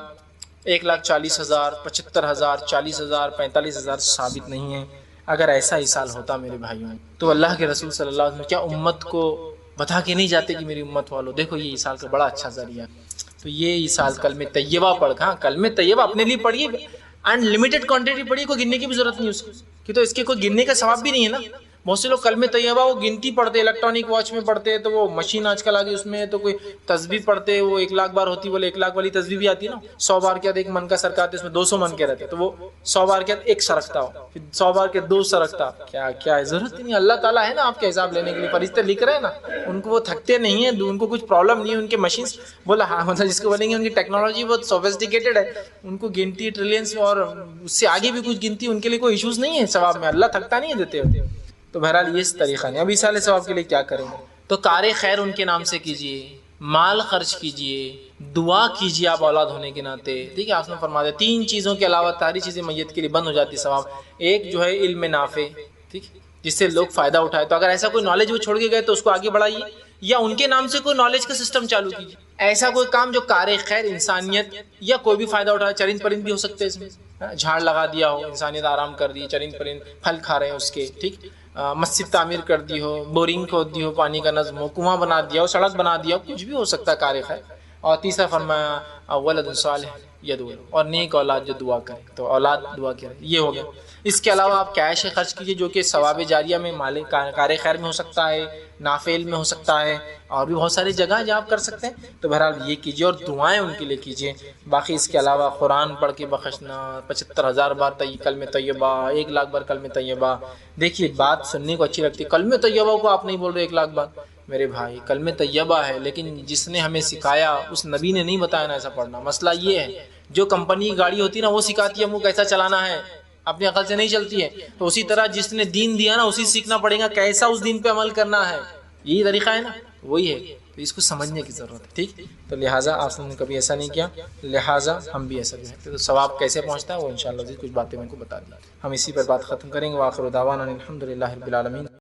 1,40,000، 75,000، 40,000، 45,000 ثابت نہیں ہے۔ اگر ایسا ایصال ہوتا میرے بھائیوں تو اللہ کے رسول صلی اللہ علیہ وسلم کیا امت کو بتا کے نہیں جاتے کہ میری امت والو دیکھو یہ ایصال کا بڑا اچھا ذریعہ ہے؟ تو یہ ایصال کلمہ طیبہ پڑھ، ہاں کلمہ طیبہ اپنے لیے پڑھیے، ان لمیٹڈ کوانٹٹی پڑھیے، کوئی گننے کی بھی ضرورت نہیں اس کی، کہ تو اس کے کوئی گننے کا ثواب بھی نہیں ہے نا، بہت سے لوگ کلمہ طیبہ وہ گنتی پڑھتے، الیکٹرانک واچ میں پڑھتے ہیں، تو وہ مشین آج کل آ گئی اس میں، تو کوئی تسبیح پڑھتے وہ 1,00,000 بار ہوتی، بولے 1,00,000 والی تسبیح بھی آتی ہے نا، 100 بار کے بعد 1 من کا سرکاتے، اس میں 200 من کے رہتے، تو وہ 100 بار کے بعد 1 سرکتا ہو، پھر 100 بار کے 2 سرکتا. کیا ہے، ضرورت نہیں. اللہ تعالیٰ ہے نا آپ کے حساب لینے کے لیے، فرشتے لکھ رہے ہیں نا، ان کو وہ تھکتے نہیں ہیں، ان کو کچھ پرابلم نہیں ہے، ان کے مشینس بولا ہاں مطلب جس کو بولیں گے ان کی ٹیکنالوجی بہت سوفسٹیکیٹڈ ہے، ان کو گنتی ٹریلینس اور اس سے آگے بھی کچھ گنتی، ان کے لیے کوئی ایشوز نہیں ہے ثواب میں، اللہ تھکتا نہیں ہے دیتے ہوتے. تو بہرحال یہ طریقہ نہیں. اب ایصال ثواب کے لیے کیا کریں گے؟ تو کار خیر ان کے نام سے کیجئے، مال خرچ کیجئے، دعا کیجئے آپ اولاد ہونے کے ناطے. ٹھیک ہے، آپ نے فرما دیا 3 چیزوں کے علاوہ ساری چیزیں میت کے لیے بند ہو جاتی ثواب. ایک جو ہے علم نافع، ٹھیک، جس سے لوگ فائدہ اٹھائے. تو اگر ایسا کوئی نالج وہ چھوڑ کے گئے تو اس کو آگے بڑھائیے، یا ان کے نام سے کوئی نالج کا سسٹم چالو کیجیے. ایسا کوئی کام جو کار خیر انسانیت یا کوئی بھی فائدہ اٹھائے. چرند پرند بھی ہو سکتے ہیں اس میں، جھاڑ لگا دیا ہو، انسانیت آرام کر دی، چرند پرند پھل کھا رہے ہیں اس کے، ٹھیک، مسجد تعمیر کر دی ہو، بورنگ کھود دی ہو، پانی کا نظم ہو، کنواں بنا دیا ہو، سڑک بنا دیا ہو، کچھ بھی ہو سکتا ہے کار خیر. اور تیسرا فرمایا ولد صالح یدعو لہ، اور نیک اولاد جو دعا کرے، تو اولاد دعا کرے. یہ ہو گیا. اس کے علاوہ آپ کیش خرچ کیجیے جو کہ ثواب جاریہ میں مال کار خیر میں ہو سکتا ہے، نافع میں ہو سکتا ہے، اور بھی بہت ساری جگہ جہاں آپ کر سکتے ہیں. تو بہرحال یہ کیجیے اور دعائیں ان کے لیے کیجیے. باقی اس کے علاوہ قرآن پڑھ کے بخشنا، 75,000 بار کلمہ طیبہ، 1,00,000 بار کلمہ طیبہ. دیکھیے بات سننے کو اچھی لگتی ہے، کلمہ طیبہ کو آپ نہیں بول رہے 1,00,000 بار. میرے بھائی کلمہ طیبہ ہے، لیکن جس نے ہمیں سکھایا اس نبی نے نہیں بتایا نا ایسا پڑھنا. مسئلہ یہ ہے جو کمپنی کی گاڑی ہوتی ہے نا وہ سکھاتی ہے ہم کو کیسا چلانا ہے، اپنی عقل سے نہیں چلتی ہے. تو اسی طرح جس نے دین دیا نا اسی سیکھنا پڑے گا کیسا اس دین پہ عمل کرنا ہے. یہی طریقہ ہے نا، وہی ہے. تو اس کو سمجھنے کی ضرورت ہے. ٹھیک، تو لہٰذا آپ نے کبھی ایسا نہیں کیا، لہٰذا ہم بھی ایسا نہیں. تو ثواب کیسے پہنچتا ہے وہ انشاءاللہ کچھ باتیں میں کو بتا دیں. ہم اسی پر بات ختم کریں گے. وآخر دعوانا الحمدللہ رب العالمین.